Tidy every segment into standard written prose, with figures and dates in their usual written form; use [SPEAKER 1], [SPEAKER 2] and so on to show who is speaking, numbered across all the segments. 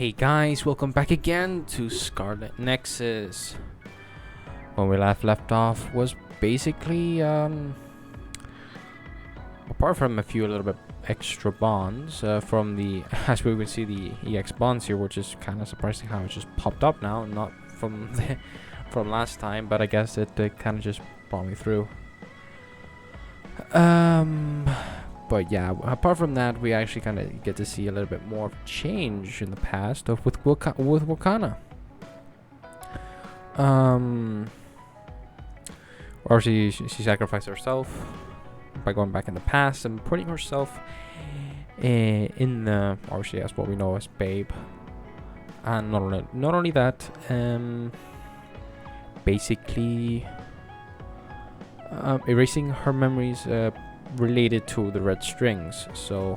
[SPEAKER 1] Hey guys, welcome back again to Scarlet Nexus. When we left off was basically apart from a few little bit extra bonds from the as we can see the EX bonds here, which is kind of surprising how it just popped up now, not from from last time, but I guess it kind of just brought me through. But yeah, apart from that, we actually kind of get to see a little bit more of change in the past with Wakana. Or she sacrificed herself by going back in the past and putting herself in the, obviously as what we know as Babe. And not only that, basically erasing her memories related to the red strings, so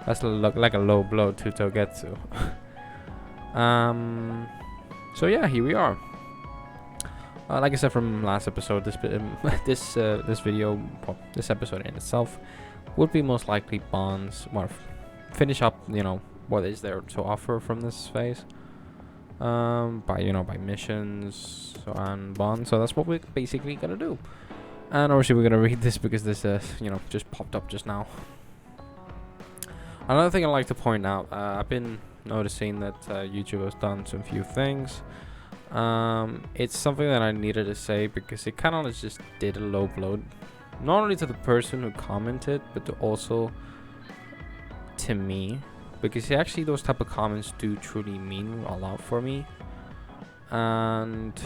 [SPEAKER 1] that's like a low blow to Togetsu. So yeah, here we are. Like I said from last episode, this video, well, this episode in itself would be most likely bonds. Well, finish up, what is there to offer from this phase, by missions and bonds. So that's what we're basically gonna do. And obviously we're gonna read this because this just popped up just now. Another thing I'd like to point out, I've been noticing that YouTube has done some few things. It's something that I needed to say because it kind of just did a low blow, not only to the person who commented, but to also to me, because actually those type of comments do truly mean a lot for me, and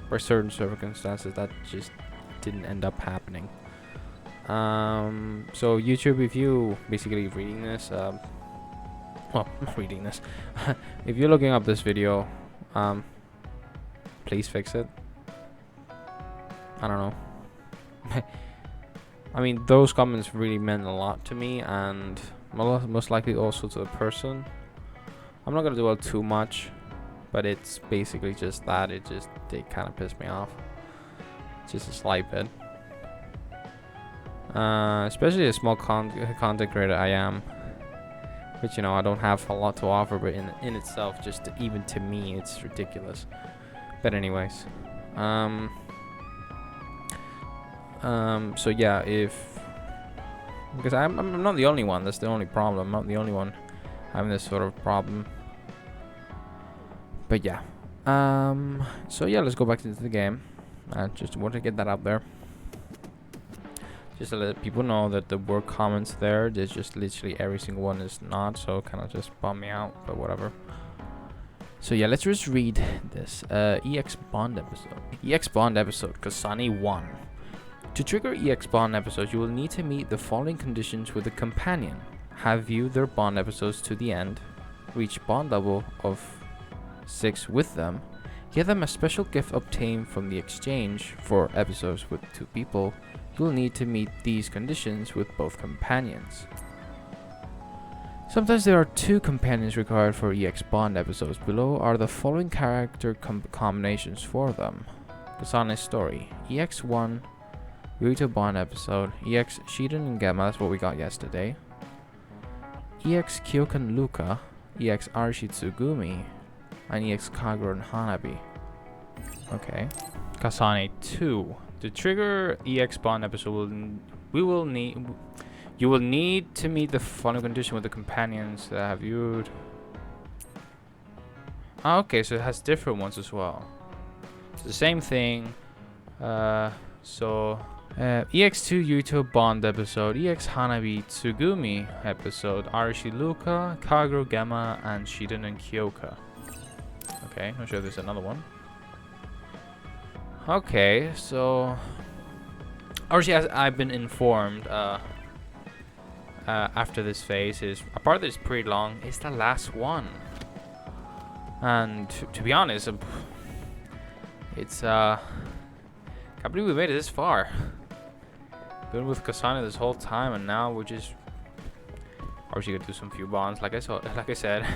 [SPEAKER 1] for certain circumstances that just didn't end up happening. So YouTube, if you basically reading this, well, not reading this, if you're looking up this video, please fix it. I don't know. I mean, those comments really meant a lot to me, and most likely also to the person. I'm not gonna dwell too much, but it's basically just that it kind of pissed me off. Just a slight bit, especially a small content creator I am, which I don't have a lot to offer, but in itself, just even to me, it's ridiculous. But anyways, so yeah, because I'm not the only one. That's the only problem. I'm not the only one having this sort of problem. But yeah, so yeah, let's go back into the game. I just want to get that out there, just to let people know that the word comments there's just literally every single one is not, so kind of just bum me out, but whatever. So yeah, let's just read this EX Bond episode. EX Bond episode, Kasane 1. To trigger EX Bond episodes, you will need to meet the following conditions with a companion: have viewed their Bond episodes to the end, reach Bond level of 6 with them, give them a special gift obtained from the exchange for episodes with 2 people. You will need to meet these conditions with both companions. Sometimes there are 2 companions required for EX Bond episodes. Below are the following character combinations for them. Kasane's story: EX1 Ryuto Bond episode, EX Shiden and Gemma, that's what we got yesterday, EX Kyokan Luka, EX Arashi Tsugumi, and EX Kagura and Hanabi. Okay. Kasane 2. To trigger EX Bond episode, you will need to meet the following condition with the companions that have viewed. Oh, okay, so it has different ones as well. It's the same thing. EX2 Yuto Bond episode, EX Hanabi Tsugumi episode, Arashi Luka, Kagura Gemma, and Shiden and Kyoka. Okay, I'm sure there's another one. Okay, so obviously, as I've been informed, after this phase is a part that is pretty long. It's the last one, and to be honest, it's can't believe we made it this far. Been with Kasane this whole time, and now we're just obviously gonna do some few bonds, like I said,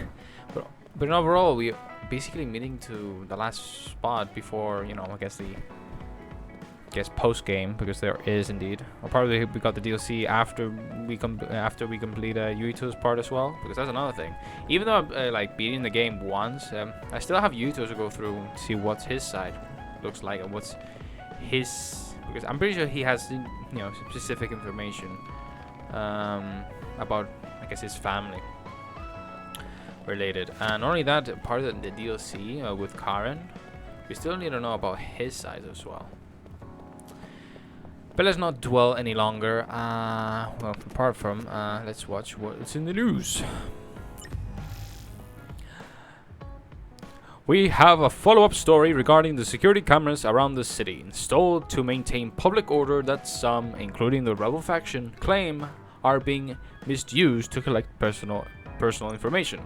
[SPEAKER 1] but overall we basically meeting to the last spot before I guess guess post game, because there is indeed. Or probably we got the DLC after we complete Yuito's part as well, because that's another thing. Even though I'm like beating the game once, I still have Yuito to go through and see what's his side looks like and what's his, because I'm pretty sure he has specific information about, I guess, his family related. And not only that, part of the DLC with Karen, we still need to know about his side as well. But let's not dwell any longer. Well, apart from, let's watch what's in the news. We have a follow-up story regarding the security cameras around the city, installed to maintain public order that some, including the rebel faction, claim are being misused to collect personal information.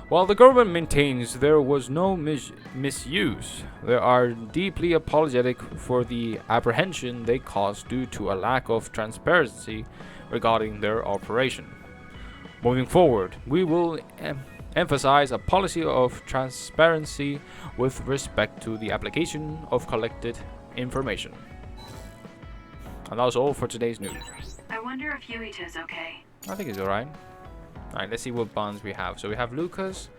[SPEAKER 1] While the government maintains there was no misuse, they are deeply apologetic for the apprehension they caused due to a lack of transparency regarding their operation. Moving forward, we will emphasize a policy of transparency with respect to the application of collected information. And that was all for today's news.
[SPEAKER 2] I wonder if Yuito's okay.
[SPEAKER 1] I think he's alright. Alright, let's see what bonds we have. So we have Lucas.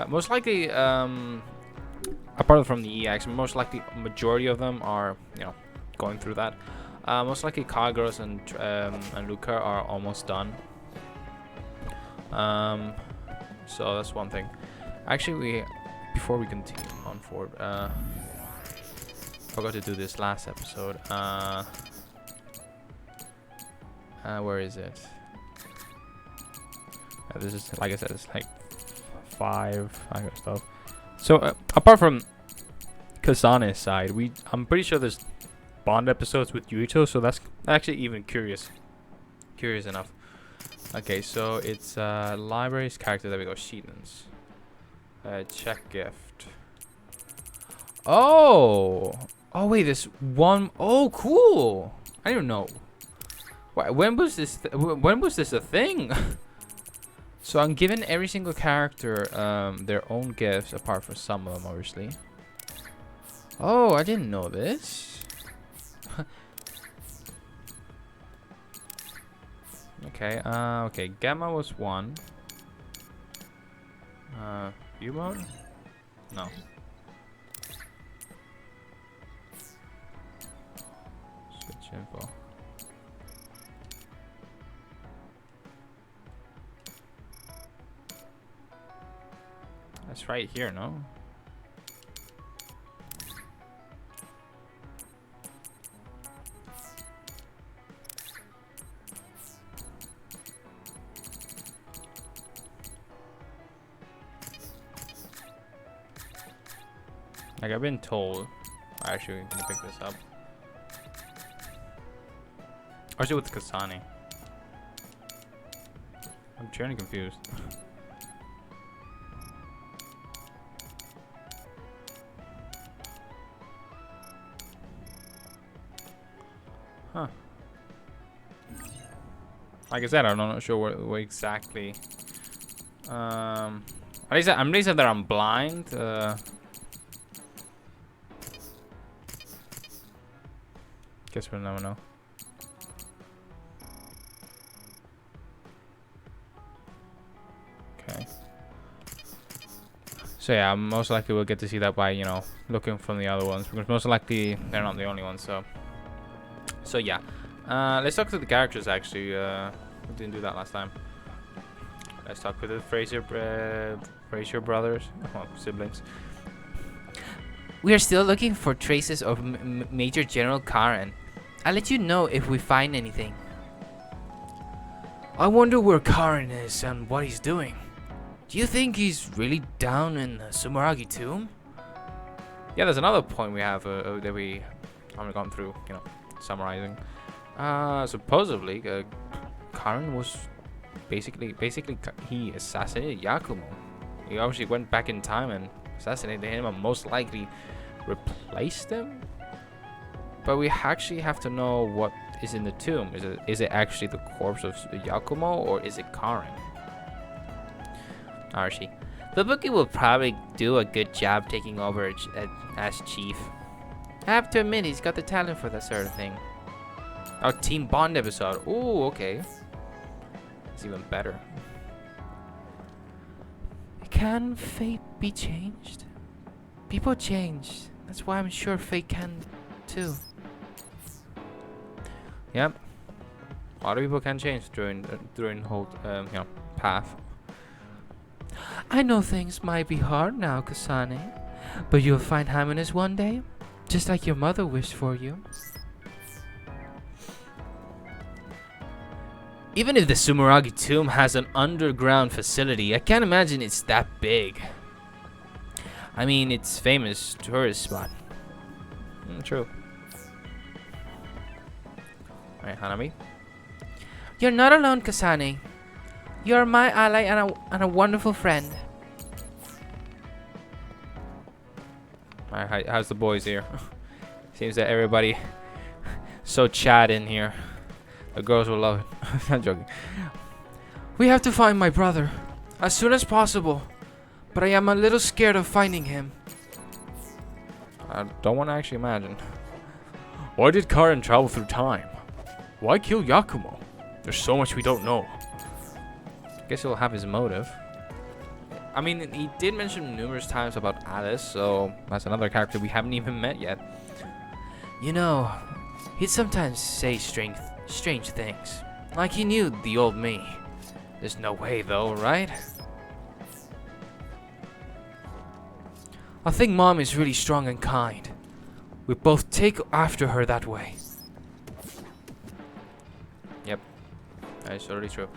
[SPEAKER 1] Most likely, apart from the EX, most likely majority of them are, going through that. Most likely Kagros and Luca are almost done. So that's one thing. Actually, before we continue on forward, forgot to do this last episode. Where is it? This is, like I said, it's like 5 stuff. So apart from Kasane's side, I'm pretty sure there's Bond episodes with Yuito, so that's actually even curious enough. Okay, so it's libraries, character. There we go. Sheetans. Check gift. Oh wait, this one. Oh, cool. I don't know. When was this? When was this a thing? So I'm giving every single character their own gifts, apart from some of them, obviously. Oh, I didn't know this. Okay, okay, Gamma was 1. View mode? No. Switch info. That's right here, no? Like I've been told. Actually, we can pick this up. Or is it with Kasane? I'm truly confused. Huh. Like I said, I'm not sure what exactly. I'm pretty sure that I'm blind. Guess we'll never know. Okay. So yeah, most likely we'll get to see that by, looking from the other ones, because most likely they're not the only ones. So yeah. Let's talk to the characters. Actually, we didn't do that last time. Let's talk with the Fraser brothers, siblings.
[SPEAKER 3] We are still looking for traces of Major General Karen. I'll let you know if we find anything. I wonder where Karen is and what he's doing. Do you think he's really down in the Sumeragi tomb?
[SPEAKER 1] Yeah, there's another point we have that we haven't gone through, summarizing. Supposedly, Karen was basically he assassinated Yakumo. He obviously went back in time and assassinated him, and most likely replaced him. But we actually have to know what is in the tomb. Is it actually the corpse of Yakumo, or is it Karen?
[SPEAKER 3] Archie, the bookie will probably do a good job taking over as chief. I have to admit, he's got the talent for that sort of thing. Our Team Bond episode. Ooh, okay. It's even better. Can fate be changed? People change. That's why I'm sure fate can too. Yep. A lot of people can change during whole path. I know things might be hard now, Kasane, but you'll find happiness one day, just like your mother wished for you. Even if the Sumeragi tomb has an underground facility, I can't imagine it's that big. I mean, it's famous tourist spot. True. Alright, Hanami. You're not alone, Kasane. You're my ally and a wonderful friend. Alright, how's the boys here? Seems that everybody so chat in here. The girls will love it. I'm joking. We have to find my brother as soon as possible, but I am a little scared of finding him. I don't want to actually imagine. Why did Karen travel through time? Why kill Yakumo? There's so much we don't know. Guess he'll have his motive. I mean, he did mention numerous times about Alice, so that's another character we haven't even met yet. You know, he'd sometimes say strange things. Like he knew the old me. There's no way though, right? I think Mom is really strong and kind. We both take after her that way. Yep. That's totally true.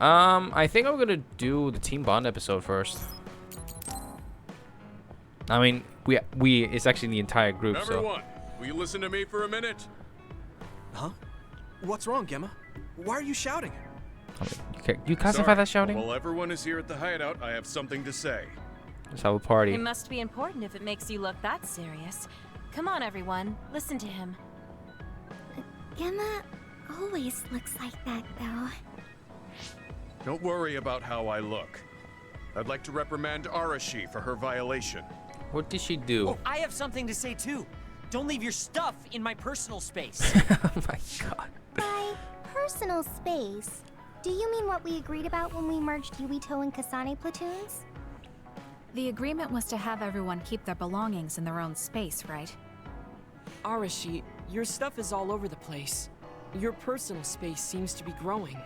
[SPEAKER 3] I think I'm gonna do the Team Bond episode first. I mean, it's actually the entire group,
[SPEAKER 4] Everyone, will you listen to me for a minute?
[SPEAKER 5] Huh? What's wrong, Gemma? Why are you shouting?
[SPEAKER 1] Okay, you classify
[SPEAKER 4] Sorry.
[SPEAKER 1] that shouting?
[SPEAKER 4] While everyone is here at the hideout, I have something to say.
[SPEAKER 1] Let's have a party.
[SPEAKER 6] It must be important if it makes you look that serious. Come on, everyone. Listen to him.
[SPEAKER 7] Gemma always looks like that, though.
[SPEAKER 4] Don't worry about how I look. I'd like to reprimand Arashi for her violation.
[SPEAKER 1] What did she do?
[SPEAKER 8] Oh, I have something to say too. Don't leave your stuff in my personal space.
[SPEAKER 1] Oh my god.
[SPEAKER 7] By personal space, do you mean what we agreed about when we merged Yuito and Kasane platoons?
[SPEAKER 2] The agreement was to have everyone keep their belongings in their own space, right?
[SPEAKER 9] Arashi, your stuff is all over the place. Your personal space seems to be growing.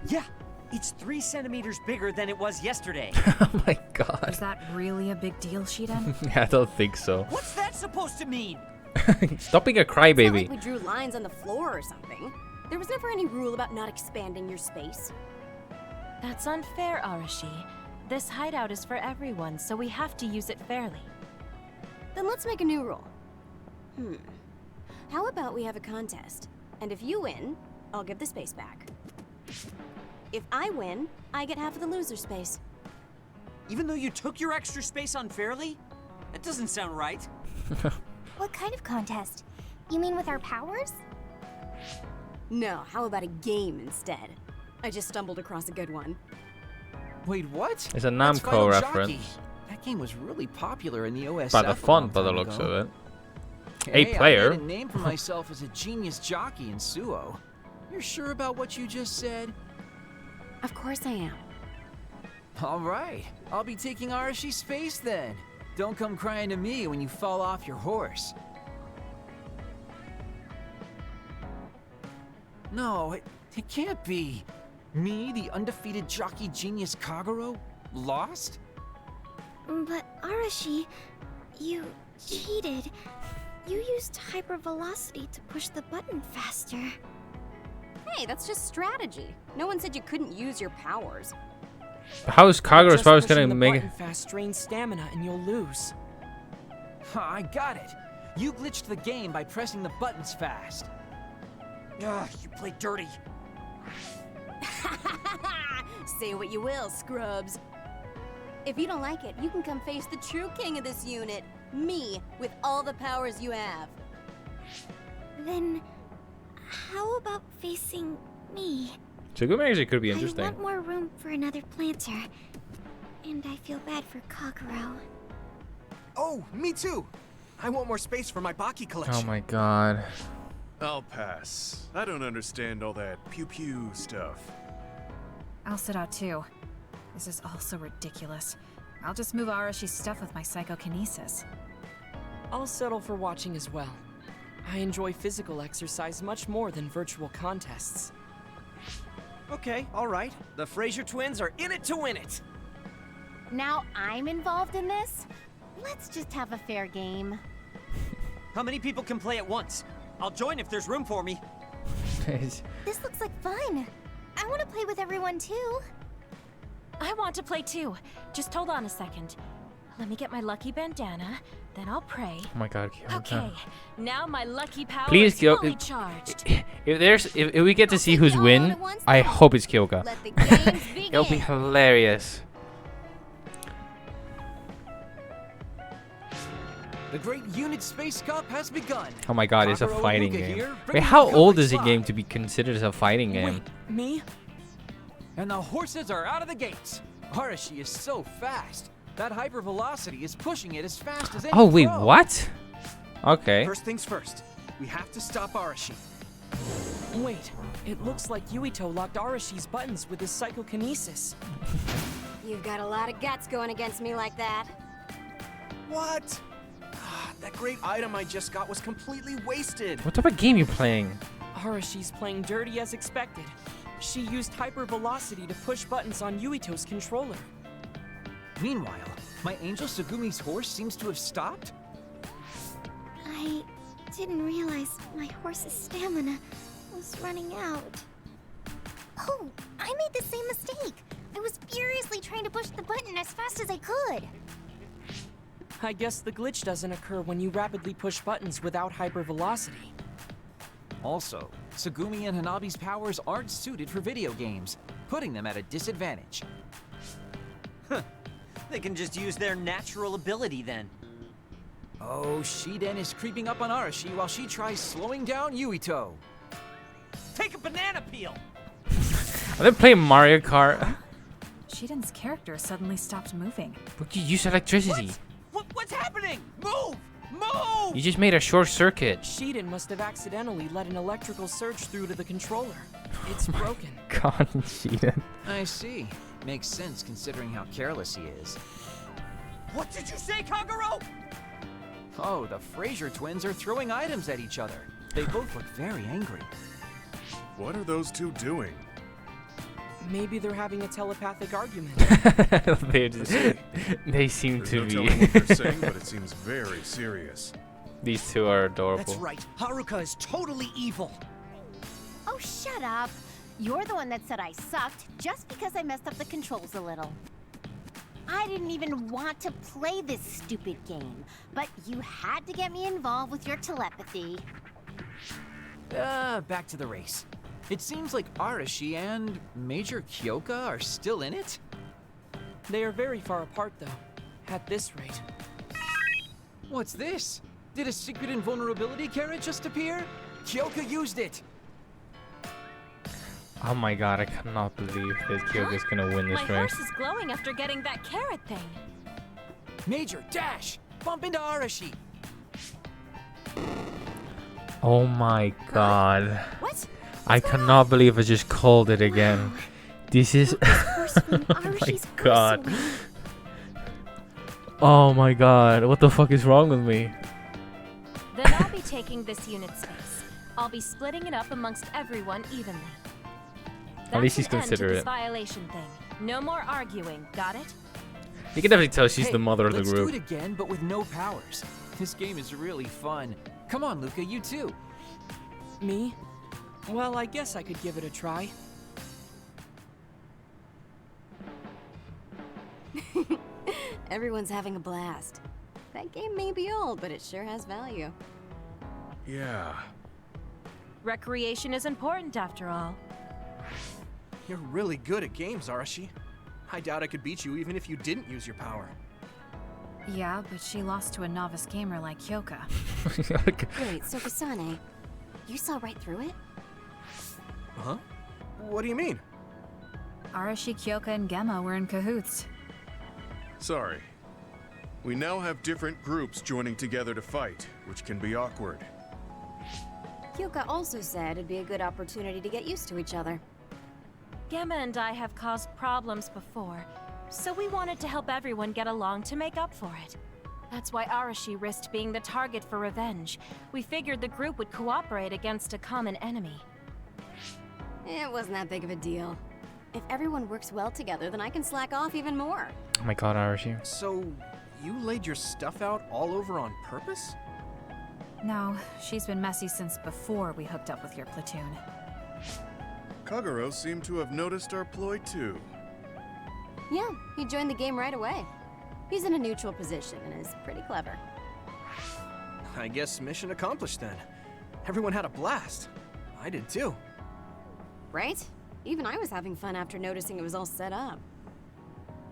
[SPEAKER 8] Yeah, it's 3 centimeters bigger than it was yesterday.
[SPEAKER 1] Oh my god.
[SPEAKER 2] Is that really a big deal, Shiden?
[SPEAKER 1] Yeah, I don't think so.
[SPEAKER 8] What's that supposed to mean?
[SPEAKER 1] Stop being a
[SPEAKER 10] It's not
[SPEAKER 1] crybaby.
[SPEAKER 10] like we drew lines on the floor or something. There was never any rule about not expanding your space.
[SPEAKER 6] That's unfair, Arashi. This hideout is for everyone, so we have to use it fairly.
[SPEAKER 10] Then let's make a new rule. How about we have a contest? And if you win, I'll give the space back. If I win, I get half of the loser space.
[SPEAKER 8] Even though you took your extra space unfairly? That doesn't sound right.
[SPEAKER 7] What kind of contest? You mean with our powers?
[SPEAKER 10] No, how about a game instead? I just stumbled across a good one.
[SPEAKER 5] Wait, what?
[SPEAKER 1] It's a
[SPEAKER 5] That's
[SPEAKER 1] Namco
[SPEAKER 5] Final
[SPEAKER 1] reference.
[SPEAKER 5] Jockey. That game was really popular in the OSF.
[SPEAKER 1] By the
[SPEAKER 5] a long
[SPEAKER 1] font, by the
[SPEAKER 5] time
[SPEAKER 1] looks
[SPEAKER 5] ago.
[SPEAKER 1] of it.
[SPEAKER 5] Hey,
[SPEAKER 1] A player.
[SPEAKER 5] I made a name for myself as a genius jockey in Suo. You're sure about what you just said?
[SPEAKER 10] Of course I am.
[SPEAKER 5] All right, I'll be taking Arashi's space then. Don't come crying to me when you fall off your horse. No, it can't be. Me, the undefeated jockey genius Kagero, lost?
[SPEAKER 7] But Arashi, you cheated. You used hypervelocity to push the button faster.
[SPEAKER 10] Hey, that's just strategy. No one said you couldn't use your powers.
[SPEAKER 1] How is Kagero's
[SPEAKER 9] Just
[SPEAKER 1] powers
[SPEAKER 9] pushing
[SPEAKER 1] gonna
[SPEAKER 9] the
[SPEAKER 1] make it?
[SPEAKER 9] button fast drains stamina and you'll lose.
[SPEAKER 5] I got it. You glitched the game by pressing the buttons fast.
[SPEAKER 8] Ugh, you play dirty.
[SPEAKER 10] Say what you will, scrubs. If you don't like it, you can come face the true king of this unit. Me, with all the powers you have.
[SPEAKER 7] Then, how about facing me?
[SPEAKER 1] Tsugumi actually could be
[SPEAKER 7] I
[SPEAKER 1] interesting.
[SPEAKER 7] want more room for another planter. And I feel bad for Kagero.
[SPEAKER 5] Oh, me too.
[SPEAKER 8] I want more space for my Baki collection.
[SPEAKER 1] Oh my god.
[SPEAKER 4] I'll pass. I don't understand all that pew-pew stuff.
[SPEAKER 2] I'll sit out too. This is all so ridiculous. I'll just move Arashi's stuff with my psychokinesis.
[SPEAKER 9] I'll settle for watching as well. I enjoy physical exercise much more than virtual contests.
[SPEAKER 8] Okay, all right. The Fraser twins are in it to win it.
[SPEAKER 10] Now I'm involved in this? Let's just have a fair game.
[SPEAKER 8] How many people can play at once? I'll join if there's room for me.
[SPEAKER 7] This looks like fun. I want to play with everyone too.
[SPEAKER 6] I want to play too. Just hold on a second. Let me get my lucky bandana, then I'll pray.
[SPEAKER 1] Oh my god, Kyoka.
[SPEAKER 6] Okay, now my lucky power
[SPEAKER 1] Please,
[SPEAKER 6] is
[SPEAKER 1] Kyoka.
[SPEAKER 6] fully charged.
[SPEAKER 1] If we get to see who's win, I hope it's Kyoka.
[SPEAKER 10] Let the games begin.
[SPEAKER 1] It'll be hilarious.
[SPEAKER 5] The Great Unit Space Cup has begun.
[SPEAKER 1] Oh my god, it's a
[SPEAKER 5] Kagero
[SPEAKER 1] fighting
[SPEAKER 5] Luka
[SPEAKER 1] game.
[SPEAKER 5] here,
[SPEAKER 1] Wait,
[SPEAKER 5] bringing
[SPEAKER 1] how
[SPEAKER 5] the
[SPEAKER 1] old
[SPEAKER 5] coverage
[SPEAKER 1] is a
[SPEAKER 5] live.
[SPEAKER 1] game to be considered as a fighting game?
[SPEAKER 9] Wait, me?
[SPEAKER 5] And the horses are out of the gates. Arashi is so fast. That hypervelocity is pushing it as fast as any
[SPEAKER 1] Oh wait,
[SPEAKER 5] pro.
[SPEAKER 1] what? Okay.
[SPEAKER 8] First things first. We have to stop Arashi.
[SPEAKER 9] Wait, it looks like Yuito locked Arashi's buttons with his psychokinesis.
[SPEAKER 10] You've got a lot of guts going against me like that.
[SPEAKER 8] What? That great item I just got was completely wasted.
[SPEAKER 1] What type of game you playing?
[SPEAKER 9] Arashi's playing dirty as expected. She used hypervelocity to push buttons on Yuito's controller.
[SPEAKER 5] Meanwhile, my angel Sugumi's horse seems to have stopped.
[SPEAKER 7] I didn't realize my horse's stamina was running out. Oh, I made the same mistake. I was furiously trying to push the button as fast as I could.
[SPEAKER 9] I guess the glitch doesn't occur when you rapidly push buttons without hypervelocity.
[SPEAKER 5] Also, Sugumi and Hanabi's powers aren't suited for video games, putting them at a disadvantage.
[SPEAKER 8] They can just use their natural ability then.
[SPEAKER 5] Oh, Shiden is creeping up on Arashi while she tries slowing down Yuito.
[SPEAKER 8] Take a banana peel!
[SPEAKER 1] Are they playing Mario Kart?
[SPEAKER 2] Shiden's character suddenly stopped moving.
[SPEAKER 1] But you use electricity.
[SPEAKER 8] What's happening? Move! Move!
[SPEAKER 1] You just made a short circuit.
[SPEAKER 9] Shiden must have accidentally let an electrical surge through to the controller. It's broken.
[SPEAKER 1] God, Shiden.
[SPEAKER 5] I see. Makes sense considering how careless he is.
[SPEAKER 8] What did you say, Kagero?
[SPEAKER 5] Oh, the Fraser twins are throwing items at each other. They both look very angry.
[SPEAKER 4] What are those two doing?
[SPEAKER 9] Maybe they're having a telepathic argument.
[SPEAKER 1] They seem
[SPEAKER 4] There's
[SPEAKER 1] to
[SPEAKER 4] no
[SPEAKER 1] be.
[SPEAKER 4] telling what they're saying, but it seems very serious.
[SPEAKER 1] These two are adorable.
[SPEAKER 8] That's right. Haruka is totally evil.
[SPEAKER 10] Oh, shut up. You're the one that said I sucked just because I messed up the controls a little. I didn't even want to play this stupid game, but you had to get me involved with your telepathy.
[SPEAKER 5] Back to the race. It seems like Arashi and Major Kyoka are still in it?
[SPEAKER 9] They are very far apart, though. At this rate.
[SPEAKER 5] What's this? Did a secret invulnerability carrot just appear? Kyoka used it!
[SPEAKER 1] Oh my god, I cannot believe that Kyoka's gonna win this
[SPEAKER 6] My
[SPEAKER 1] race.
[SPEAKER 6] horse is glowing after getting that carrot thing.
[SPEAKER 5] Major, dash! Bump into Arashi!
[SPEAKER 1] Oh my god.
[SPEAKER 10] What?
[SPEAKER 1] I cannot believe I just called it again. This is.
[SPEAKER 7] Horse from
[SPEAKER 1] Oh my
[SPEAKER 7] Arashi's
[SPEAKER 1] god.
[SPEAKER 7] horse away.
[SPEAKER 1] Oh my god. What the fuck is wrong with me?
[SPEAKER 6] Then I'll be taking this unit space. I'll be splitting it up amongst everyone evenly.
[SPEAKER 1] At least
[SPEAKER 6] That's
[SPEAKER 1] he's
[SPEAKER 6] an end to this
[SPEAKER 1] considerate.
[SPEAKER 6] violation thing. No more arguing, got it?
[SPEAKER 1] You can definitely tell she's
[SPEAKER 5] Hey,
[SPEAKER 1] the mother of the
[SPEAKER 5] let's
[SPEAKER 1] group.
[SPEAKER 5] do it again, but with no powers. This game is really fun. Come on, Luca, you too.
[SPEAKER 9] Me? Well, I guess I could give it a try.
[SPEAKER 10] Everyone's having a blast. That game may be old, but it sure has value.
[SPEAKER 4] Yeah.
[SPEAKER 6] Recreation is important after all.
[SPEAKER 8] You're really good at games, Arashi. I doubt I could beat you even if you didn't use your power.
[SPEAKER 2] Yeah, but she lost to a novice gamer like Kyoka.
[SPEAKER 10] Wait, so Kasane, you saw right through it?
[SPEAKER 8] Huh? What do you mean?
[SPEAKER 2] Arashi, Kyoka, and Gemma were in cahoots.
[SPEAKER 4] Sorry. We now have different groups joining together to fight, which can be awkward.
[SPEAKER 11] Kyoka also said it'd be a good opportunity to get used to each other.
[SPEAKER 6] Gamma and I have caused problems before, so we wanted to help everyone get along to make up for it. That's why Arashi risked being the target for revenge. We figured the group would cooperate against a common enemy.
[SPEAKER 11] It wasn't that big of a deal. If everyone works well together, then I can slack off even more.
[SPEAKER 1] Oh my god, Arashi.
[SPEAKER 8] So, you laid your stuff out all over on purpose?
[SPEAKER 2] No, she's been messy since before we hooked up with your platoon.
[SPEAKER 4] Kagero seemed to have noticed our ploy too.
[SPEAKER 11] Yeah, he joined the game right away. He's in a neutral position and is pretty clever.
[SPEAKER 8] I guess mission accomplished then. Everyone had a blast. I did too.
[SPEAKER 11] Right? Even I was having fun after noticing it was all set up.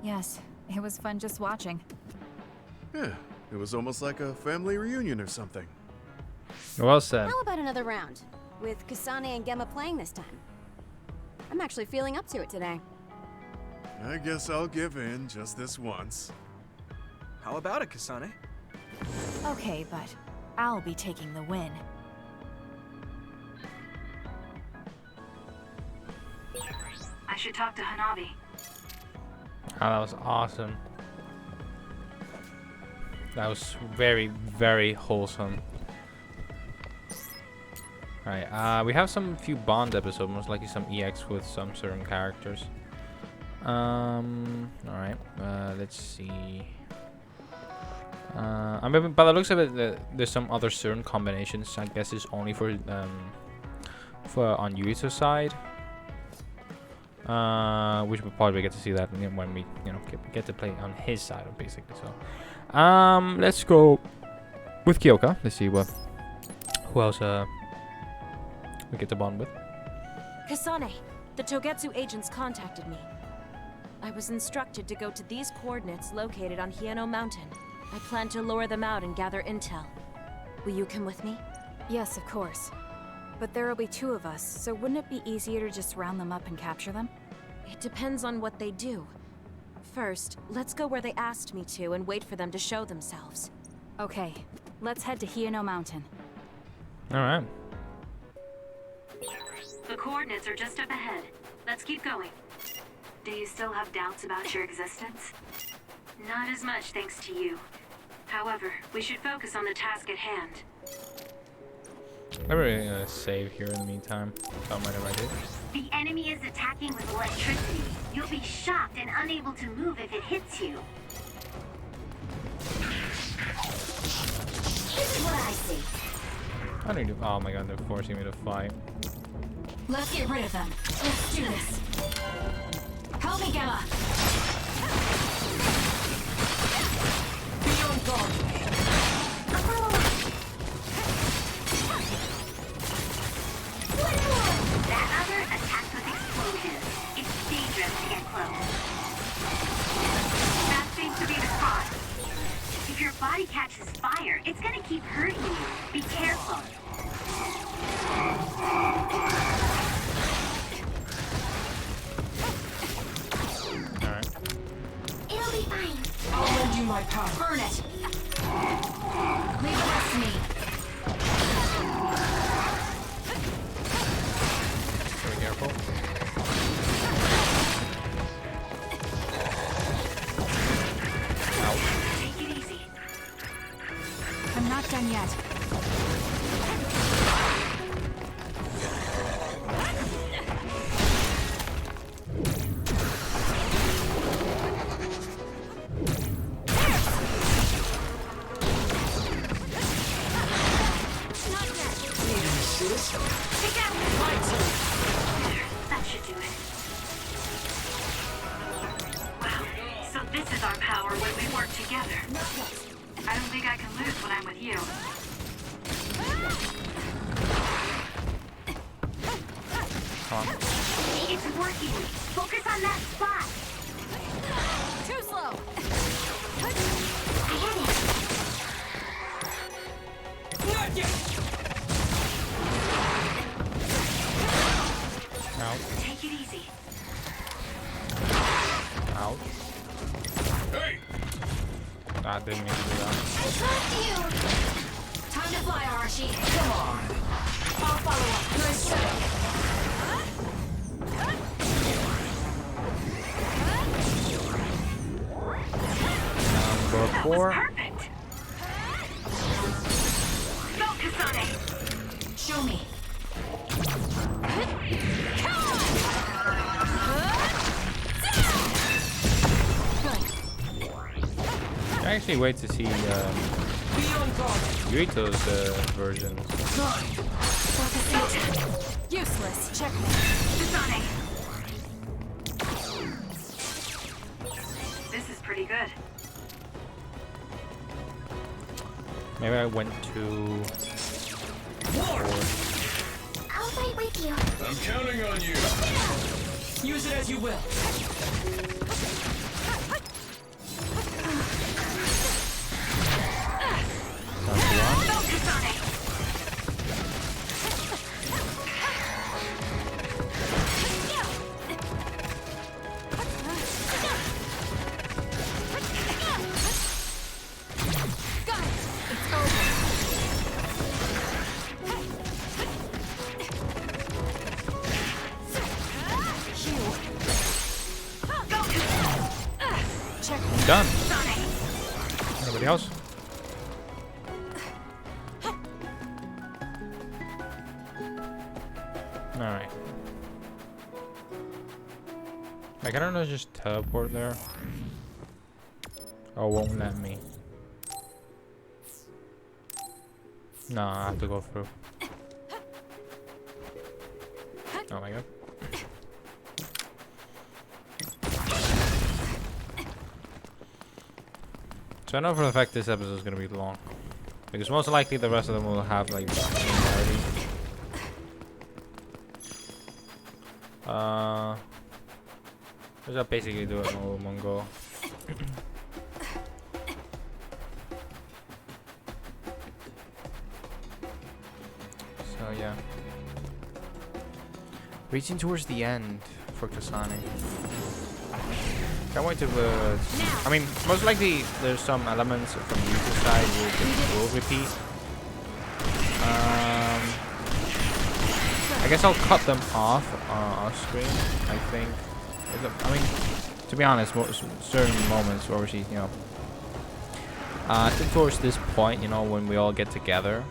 [SPEAKER 2] Yes, it was fun just watching.
[SPEAKER 4] Yeah, it was almost like a family reunion or something.
[SPEAKER 1] Well said.
[SPEAKER 11] How about another round? With Kasane and Gemma playing this time. I'm actually feeling up to it today.
[SPEAKER 4] I guess I'll give in just this once.
[SPEAKER 8] How about it, Kasane?
[SPEAKER 2] Okay, but I'll be taking the win.
[SPEAKER 12] I should talk to Hanabi.
[SPEAKER 1] Oh, that was awesome. That was very, very wholesome. Alright, we have some few Bond episodes, most likely some EX with some certain characters. Alright, let's see. I mean, by the looks of it, there's some other certain combinations. I guess it's only for on Yuito's side. Which we'll probably get to see that when we, get to play on his side, basically. So, let's go with Kyoka. Let's see who else we get to bond with.
[SPEAKER 6] Kasane, the Togetsu agents contacted me. I was instructed to go to these coordinates located on Hieno Mountain. I plan to lure them out and gather intel. Will you come with me?
[SPEAKER 2] Yes, of course. But there will be 2 of us, so wouldn't it be easier to just round them up and capture them?
[SPEAKER 6] It depends on what they do. First, let's go where they asked me to and wait for them to show themselves.
[SPEAKER 2] Okay, let's head to Hieno Mountain.
[SPEAKER 1] Alright.
[SPEAKER 12] The coordinates are just up ahead. Let's keep going. Do you still have doubts about your existence? Not as much thanks to you. However, we should focus on the task at hand.
[SPEAKER 1] I'm really gonna save here in the meantime. So I might have right here.
[SPEAKER 7] The enemy is attacking with electricity. You'll be shocked and unable to move if it hits you. This is what I see.
[SPEAKER 1] I don't need to. Oh my god, they're forcing me to fight.
[SPEAKER 7] Let's get rid of them. Let's do this. Help me, Gemma. Be on guard. That other attacks with explosions. It's dangerous to get close. That seems to be the spot. If your body catches fire, it's gonna keep hurting you. Be careful.
[SPEAKER 1] Alright.
[SPEAKER 7] It'll be fine.
[SPEAKER 9] I'll lend you my power.
[SPEAKER 7] Burn it. Leave the rest to me.
[SPEAKER 1] Be careful.
[SPEAKER 12] Take it easy.
[SPEAKER 2] I'm not done yet.
[SPEAKER 12] That should do it. Wow. So this is our power when we work together. I don't think I can lose when I'm with you.
[SPEAKER 1] Come on.
[SPEAKER 7] It's working. Focus on that spot.
[SPEAKER 2] Too slow.
[SPEAKER 7] I hit it.
[SPEAKER 1] Out.
[SPEAKER 12] Take it easy.
[SPEAKER 1] Out.
[SPEAKER 4] Hey!
[SPEAKER 1] I didn't mean to do that.
[SPEAKER 7] I trust you!
[SPEAKER 6] Time to fly, Arashi.
[SPEAKER 5] Come on.
[SPEAKER 6] I'll follow up. Nice shot.
[SPEAKER 1] Number 4.
[SPEAKER 12] Perfect. Go, Kasane.
[SPEAKER 6] Show me.
[SPEAKER 1] I actually wait to see
[SPEAKER 5] Be on guard.
[SPEAKER 1] Yuito's versions.
[SPEAKER 6] Useless. Checkmate.
[SPEAKER 12] Kasane. This is pretty good.
[SPEAKER 1] Maybe I went to 4.
[SPEAKER 7] I'll fight with you.
[SPEAKER 4] I'm counting on you.
[SPEAKER 5] Use it as you will.
[SPEAKER 1] That's 1.
[SPEAKER 12] Go, Kasane.
[SPEAKER 1] Done. Anybody else? Alright. Like, I don't know, just teleport there. Oh, won't let me. No, I have to go through. Oh my god. So I know for the fact this episode is gonna be long, because most likely the rest of them will have like similarity. Just basically do it in all one go. So yeah, reaching towards the end for Kasane. Can't wait to. I mean, most likely there's some elements from the user side will repeat. I guess I'll cut them off screen. I think. I mean, to be honest, certain moments where she, I think towards this point, when we all get together.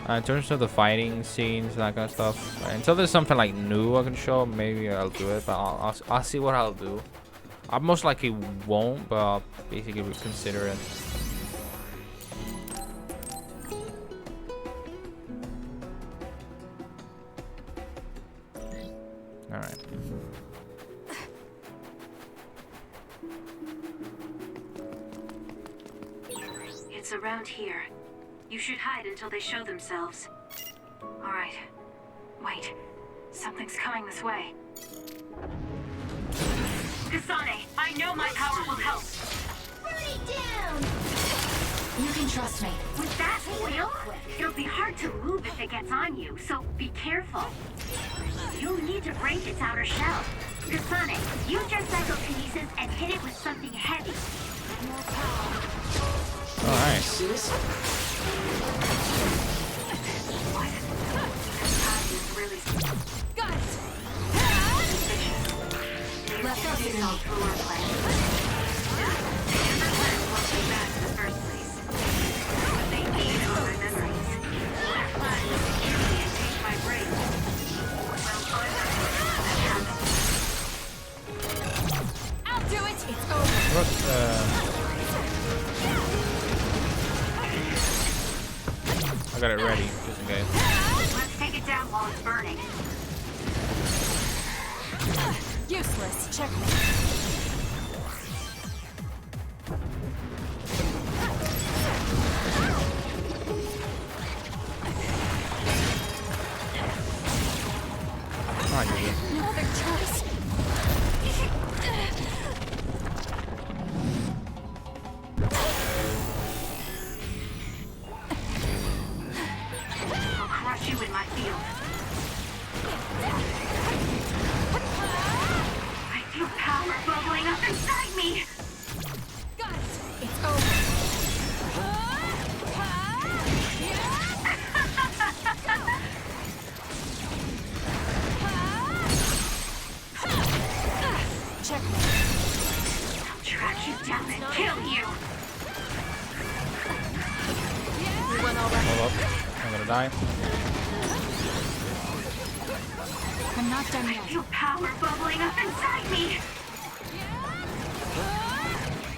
[SPEAKER 1] In terms of the fighting scenes, that kind of stuff. Until there's something like new I can show, maybe I'll do it. But I'll see what I'll do. I most likely won't, but I'll basically consider it. Alright.
[SPEAKER 12] It's around here. You should hide until they show themselves. Alright. Wait. Something's coming this way. Kasane, I know my power will help.
[SPEAKER 7] Run it down!
[SPEAKER 6] You can trust me.
[SPEAKER 12] With that oil, it'll be hard to move if it gets on you, so be careful. You'll need to break its outer shell. Kasane, use your psychokinesis and hit it with something heavy. More power.
[SPEAKER 1] Alright.
[SPEAKER 6] Got it. Left us in all through our plan.
[SPEAKER 12] They never learned what we got in the first place. But they need our memories. Their plan was to kill me and take my brain. Well, I'm not sure that happened.
[SPEAKER 6] I'll do it. It's over.
[SPEAKER 1] What? I got it ready, just in case.
[SPEAKER 12] Let's take it down while it's burning.
[SPEAKER 6] Useless. Checkmate.
[SPEAKER 1] Come on, Yuki.
[SPEAKER 6] No other choice.
[SPEAKER 12] I'll crush you in my field. I feel power bubble.
[SPEAKER 2] Checkmate.
[SPEAKER 12] I'll track you down and kill you.
[SPEAKER 2] You went all right.
[SPEAKER 1] Hold up. I'm gonna die.
[SPEAKER 2] I'm not done
[SPEAKER 12] I
[SPEAKER 2] yet.
[SPEAKER 12] feel power bubbling up inside me.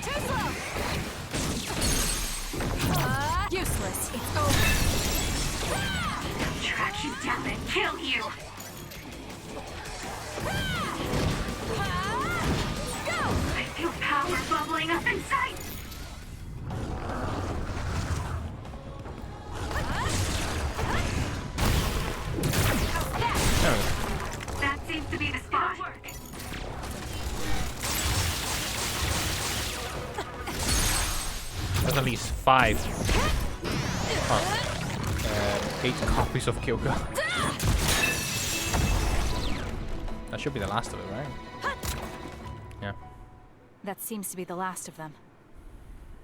[SPEAKER 2] Too slow. Useless. It's over.
[SPEAKER 12] I'll track you down and kill you.
[SPEAKER 2] Go!
[SPEAKER 12] I feel power bubbling up inside.
[SPEAKER 1] There we go.
[SPEAKER 12] That seems to be the spot.
[SPEAKER 1] There's at least 5. 8 copies of Kyoka. That should be the last of it, right? Yeah.
[SPEAKER 2] That seems to be the last of them.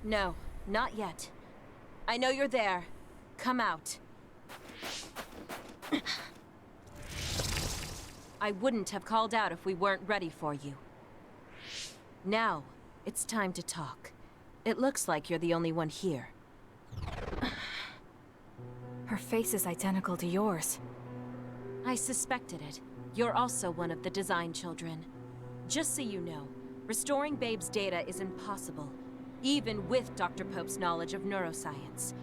[SPEAKER 6] No, not yet. I know you're there. Come out. I wouldn't have called out if we weren't ready for you. Now, it's time to talk. It looks like you're the only one here.
[SPEAKER 2] Her face is identical to yours.
[SPEAKER 6] I suspected it. You're also one of the design children. Just so you know, restoring Babe's data is impossible, even with Dr. Pope's knowledge of neuroscience.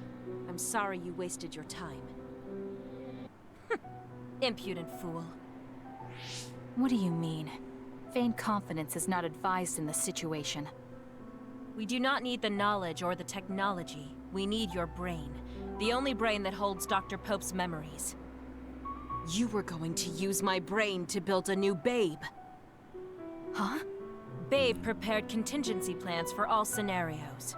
[SPEAKER 6] I'm sorry you wasted your time. Impudent fool.
[SPEAKER 2] What do you mean? Feigned confidence is not advised in this situation.
[SPEAKER 6] We do not need the knowledge or the technology. We need your brain. The only brain that holds Dr. Pope's memories. You were going to use my brain to build a new Babe.
[SPEAKER 2] Huh?
[SPEAKER 6] Babe prepared contingency plans for all scenarios.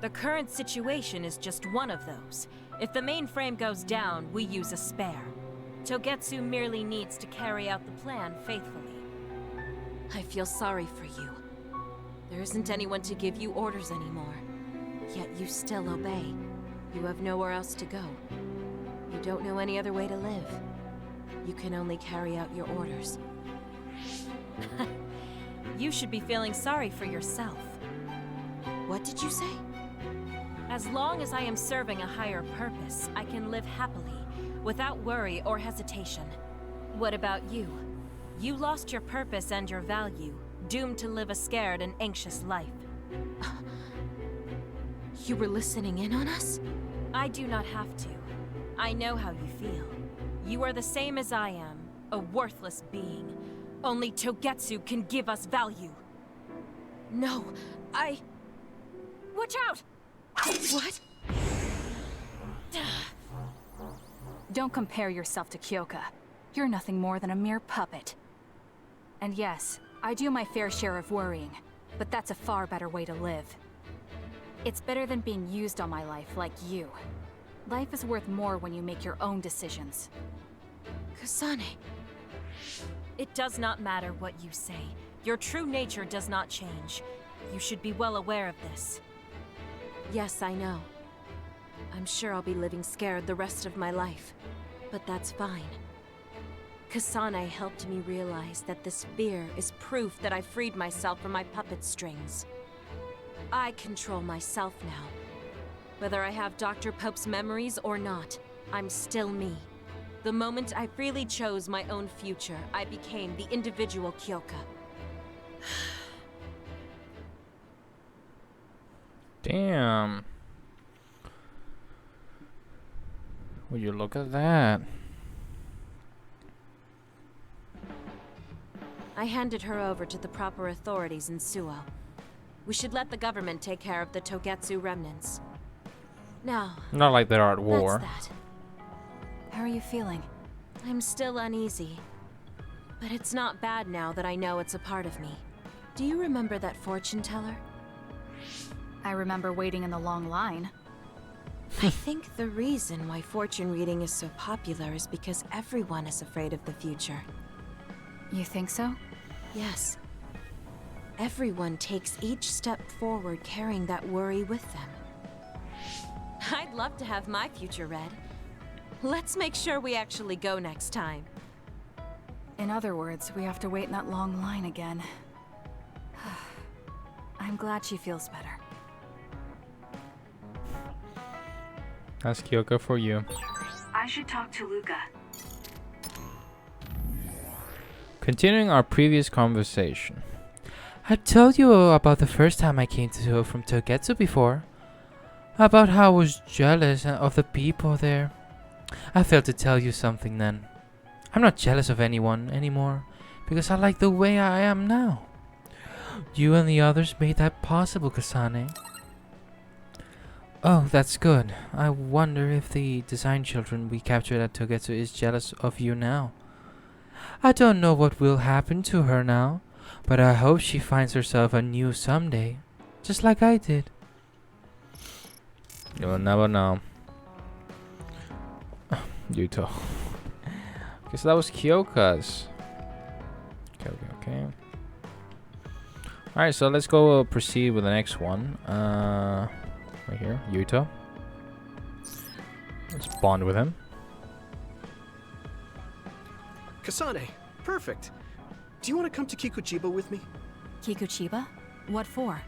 [SPEAKER 6] The current situation is just one of those. If the mainframe goes down, we use a spare. Togetsu merely needs to carry out the plan faithfully. I feel sorry for you. There isn't anyone to give you orders anymore. Yet you still obey. You have nowhere else to go. You don't know any other way to live. You can only carry out your orders. You should be feeling sorry for yourself. What did you say? As long as I am serving a higher purpose, I can live happily, without worry or hesitation. What about you? You lost your purpose and your value, doomed to live a scared and anxious life. You were listening in on us? I do not have to. I know how you feel. You are the same as I am, a worthless being. Only Togetsu can give us value. No, Watch out! What?
[SPEAKER 2] Don't compare yourself to Kyoka. You're nothing more than a mere puppet. And yes, I do my fair share of worrying, but that's a far better way to live. It's better than being used on my life like you. Life is worth more when you make your own decisions.
[SPEAKER 6] Kasane. It does not matter what you say. Your true nature does not change. You should be well aware of this. Yes, I know. I'm sure I'll be living scared the rest of my life. But that's fine. Kasane helped me realize that this fear is proof that I freed myself from my puppet strings. I control myself now. Whether I have Dr. Pope's memories or not, I'm still me. The moment I freely chose my own future, I became the individual Kyoka.
[SPEAKER 1] Damn. Will you look at that?
[SPEAKER 6] I handed her over to the proper authorities in Suo. We should let the government take care of the Togetsu remnants. Now,
[SPEAKER 1] Not like they are at war.
[SPEAKER 6] that's that.
[SPEAKER 2] How are you feeling?
[SPEAKER 6] I'm still uneasy. But it's not bad now that I know it's a part of me. Do you remember that fortune teller?
[SPEAKER 2] I remember waiting in the long line.
[SPEAKER 6] I think the reason why fortune reading is so popular is because everyone is afraid of the future.
[SPEAKER 2] You think so?
[SPEAKER 6] Yes. Everyone takes each step forward carrying that worry with them. I'd love to have my future read. Let's make sure we actually go next time.
[SPEAKER 2] In other words, we have to wait in that long line again. glad she feels better.
[SPEAKER 1] That's Kyoka for you.
[SPEAKER 12] I should talk to Luca.
[SPEAKER 1] Continuing our previous conversation. I told you about the first time I came from Togetsu before. About how I was jealous of the people there. I failed to tell you something then. I'm not jealous of anyone anymore, because I like the way I am now. You and the others made that possible, Kasane. Oh, that's good. I wonder if the design children we captured at Togetsu is jealous of you now. I don't know what will happen to her now, but I hope she finds herself anew someday, just like I did. You'll never know. Yuto. Okay, so that was Kyoka's. Okay. Alright, so let's go proceed with the next one. Right here, Yuto. Let's bond with him.
[SPEAKER 8] Kasane, perfect. Do you want to come to Kikuchiba with me?
[SPEAKER 2] Kikuchiba? What for?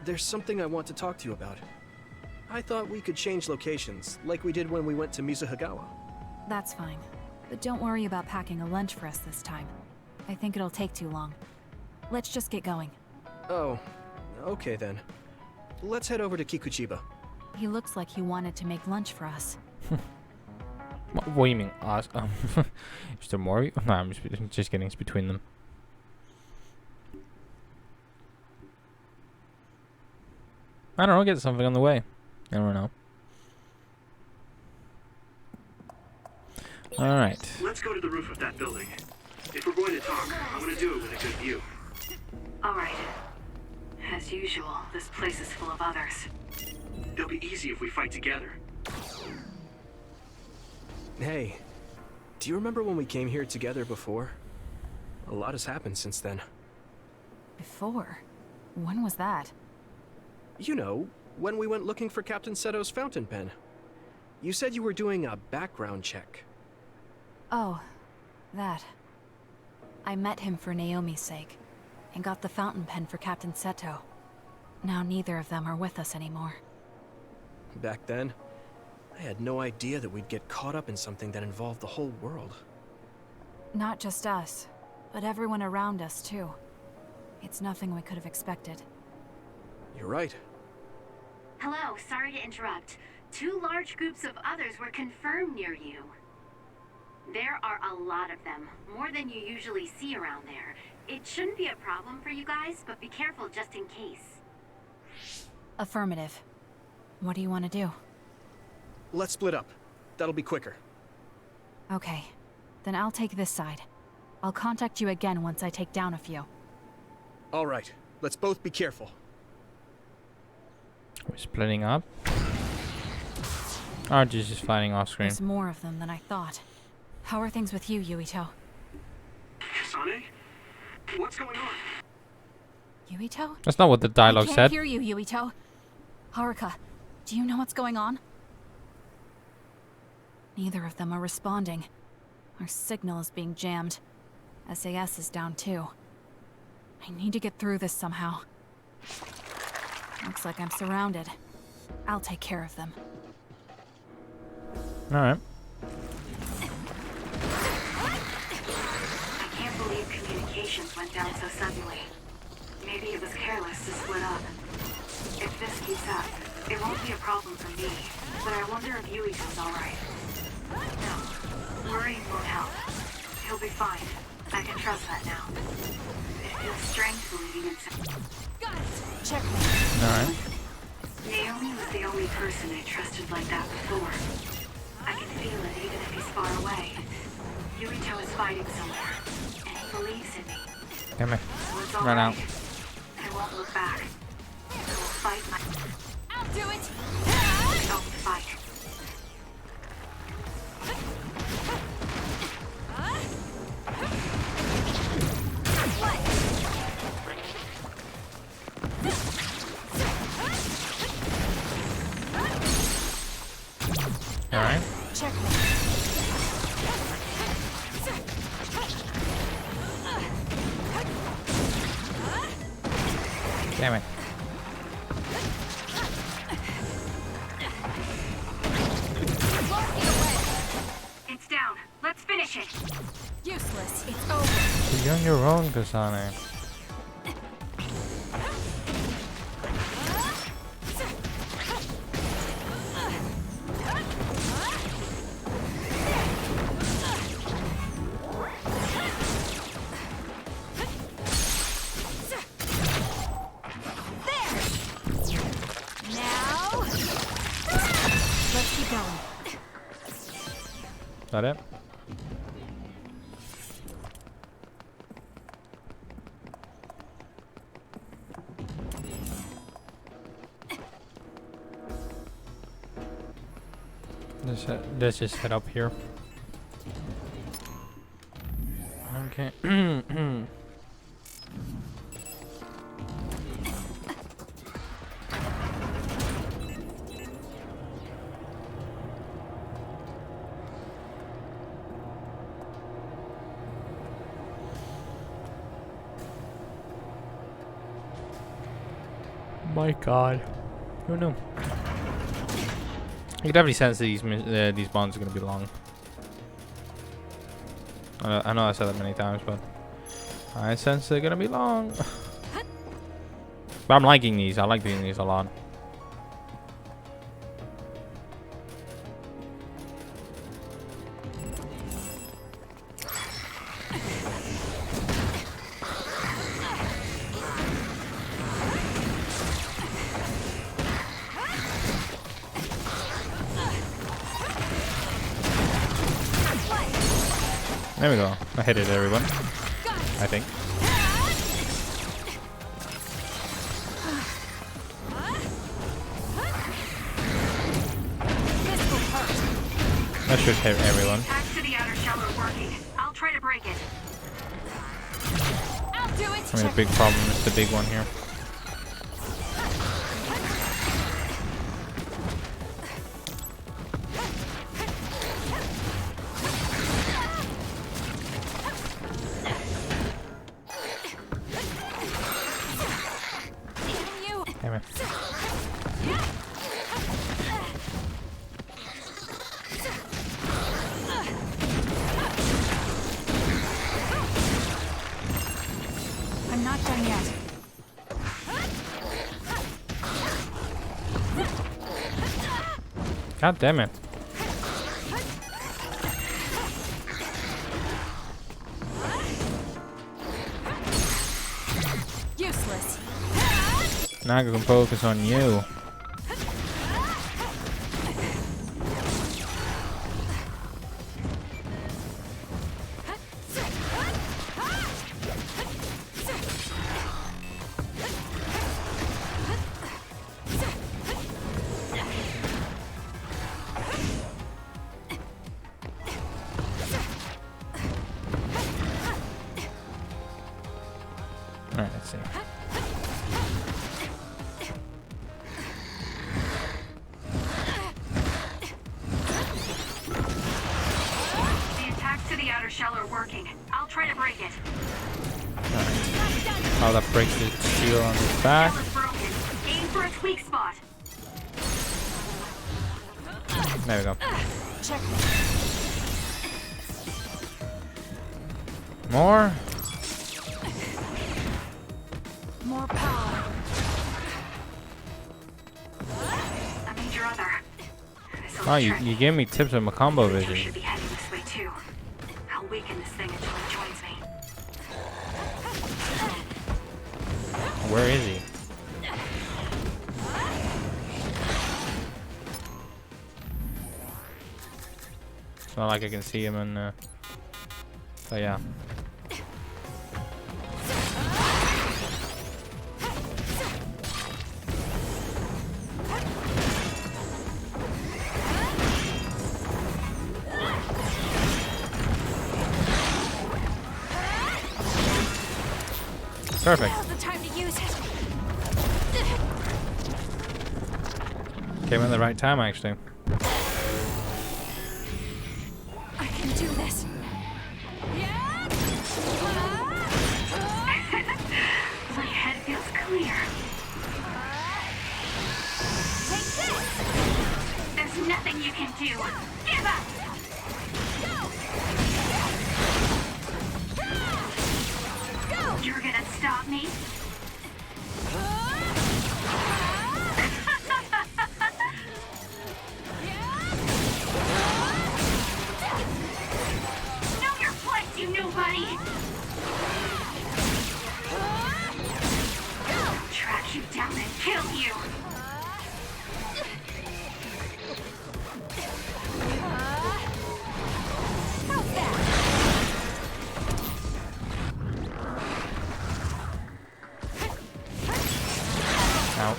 [SPEAKER 8] There's something I want to talk to you about. I thought we could change locations, like we did when we went to Mizuhagawa.
[SPEAKER 2] That's fine. But don't worry about packing a lunch for us this time. I think it'll take too long. Let's just get going.
[SPEAKER 8] Oh, okay then. Let's head over to Kikuchiba.
[SPEAKER 2] He looks like he wanted to make lunch for us.
[SPEAKER 1] What do you mean? Us? Is there more? No, I'm just kidding. It's between them. I don't know. Get something on the way. I don't know. All right.
[SPEAKER 13] Let's go to the roof of that building. If we're going to talk, I want to do it with a good view.
[SPEAKER 12] All right. As usual, this place is full of others.
[SPEAKER 13] It'll be easy if we fight together.
[SPEAKER 8] Hey, do you remember when we came here together before? A lot has happened since then.
[SPEAKER 2] Before? When was that?
[SPEAKER 8] You know, when we went looking for Captain Seto's fountain pen. You said you were doing a background check.
[SPEAKER 2] Oh, that. I met him for Naomi's sake, and got the fountain pen for Captain Seto. Now neither of them are with us anymore.
[SPEAKER 8] Back then, I had no idea that we'd get caught up in something that involved the whole world.
[SPEAKER 2] Not just us, but everyone around us too. It's nothing we could have expected.
[SPEAKER 8] You're right.
[SPEAKER 12] Hello, sorry to interrupt. 2 large groups of others were confirmed near you. There are a lot of them, more than you usually see around there. It shouldn't be a problem for you guys, but be careful just in case.
[SPEAKER 2] Affirmative. What do you want to do?
[SPEAKER 8] Let's split up. That'll be quicker.
[SPEAKER 2] Okay. Then I'll take this side. I'll contact you again once I take down a few.
[SPEAKER 8] All right. Let's both be careful.
[SPEAKER 1] We're splitting up. RG's just fighting off screen.
[SPEAKER 2] There's more of them than I thought. How are things with you, Yuito?
[SPEAKER 13] Kasane? What's going on?
[SPEAKER 2] Yuito?
[SPEAKER 1] That's not what the dialogue
[SPEAKER 2] I can't
[SPEAKER 1] said.
[SPEAKER 2] hear you, Yuito. Haruka, do you know what's going on? Neither of them are responding. Our signal is being jammed. SAS is down too. I need to get through this somehow. Looks like I'm surrounded. I'll take care of them.
[SPEAKER 1] Alright.
[SPEAKER 12] I can't believe communications went down so suddenly. Maybe it was careless to split up. If this keeps up, it won't be a problem for me, but I wonder if Yuito's alright. No, worrying won't help. He'll be fine. I can trust that now. It feels strange believing in
[SPEAKER 2] Got it! Check me.
[SPEAKER 1] Alright.
[SPEAKER 12] Naomi was the only person I trusted like that before. I can feel it even if he's far away. Yuito is fighting somewhere, and he believes in me.
[SPEAKER 1] Damn it.
[SPEAKER 12] So it's all
[SPEAKER 1] Run out.
[SPEAKER 12] right. I won't look back. I will fight my...
[SPEAKER 2] I'll do it!
[SPEAKER 12] own fight.
[SPEAKER 1] Alright.
[SPEAKER 2] Check me.
[SPEAKER 1] Damn it.
[SPEAKER 12] Finish it.
[SPEAKER 2] Useless. It's over.
[SPEAKER 1] You're on your own, Kasane. Is that it? Let's just head up here. Okay. My God, who knew? You could definitely sense that these bonds are gonna be long. I know I said that many times, but I sense they're gonna be long. But I'm liking these. I like doing these a lot. There we go. I hit it, everyone. I think. That should hit everyone.
[SPEAKER 12] Back to the outer shell are working. I'll try to break it.
[SPEAKER 2] I'll do it.
[SPEAKER 1] I mean, the big problem is the big one here. Damn it.
[SPEAKER 2] I'm not done yet.
[SPEAKER 1] God damn it.
[SPEAKER 2] Useless.
[SPEAKER 1] Now I can focus on you. Alright, let's see.
[SPEAKER 12] The attacks to the outer shell are working. I'll try to break it.
[SPEAKER 1] Oh, that breaks the shield on the back.
[SPEAKER 12] Shell is broken. Aim for its weak spot.
[SPEAKER 1] There we go.
[SPEAKER 2] Check.
[SPEAKER 1] More?
[SPEAKER 2] More power.
[SPEAKER 12] I need your other.
[SPEAKER 1] Oh, you gave me tips on my combo
[SPEAKER 12] You
[SPEAKER 1] vision.
[SPEAKER 12] should be heading this way too. I'll weaken this thing until it joins me.
[SPEAKER 1] Where is he? It's not like I can see him in so yeah. Perfect.
[SPEAKER 2] Now's the time to use it.
[SPEAKER 1] Came in the right time, actually.
[SPEAKER 2] I can do this.
[SPEAKER 12] My head feels clear.
[SPEAKER 2] Take this.
[SPEAKER 12] There's nothing you can do. Give up! You're gonna stop me? Know your place, you nobody! I'll track you down and kill you!
[SPEAKER 1] Ouch.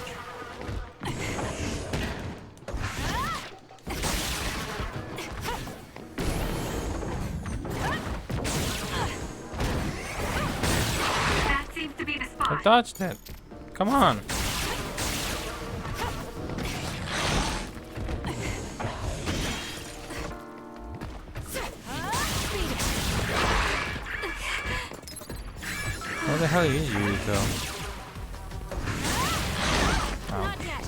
[SPEAKER 12] That seems to be the
[SPEAKER 1] I
[SPEAKER 12] spot.
[SPEAKER 1] dodged it. Come on. What the hell is you, though?
[SPEAKER 6] Not yet.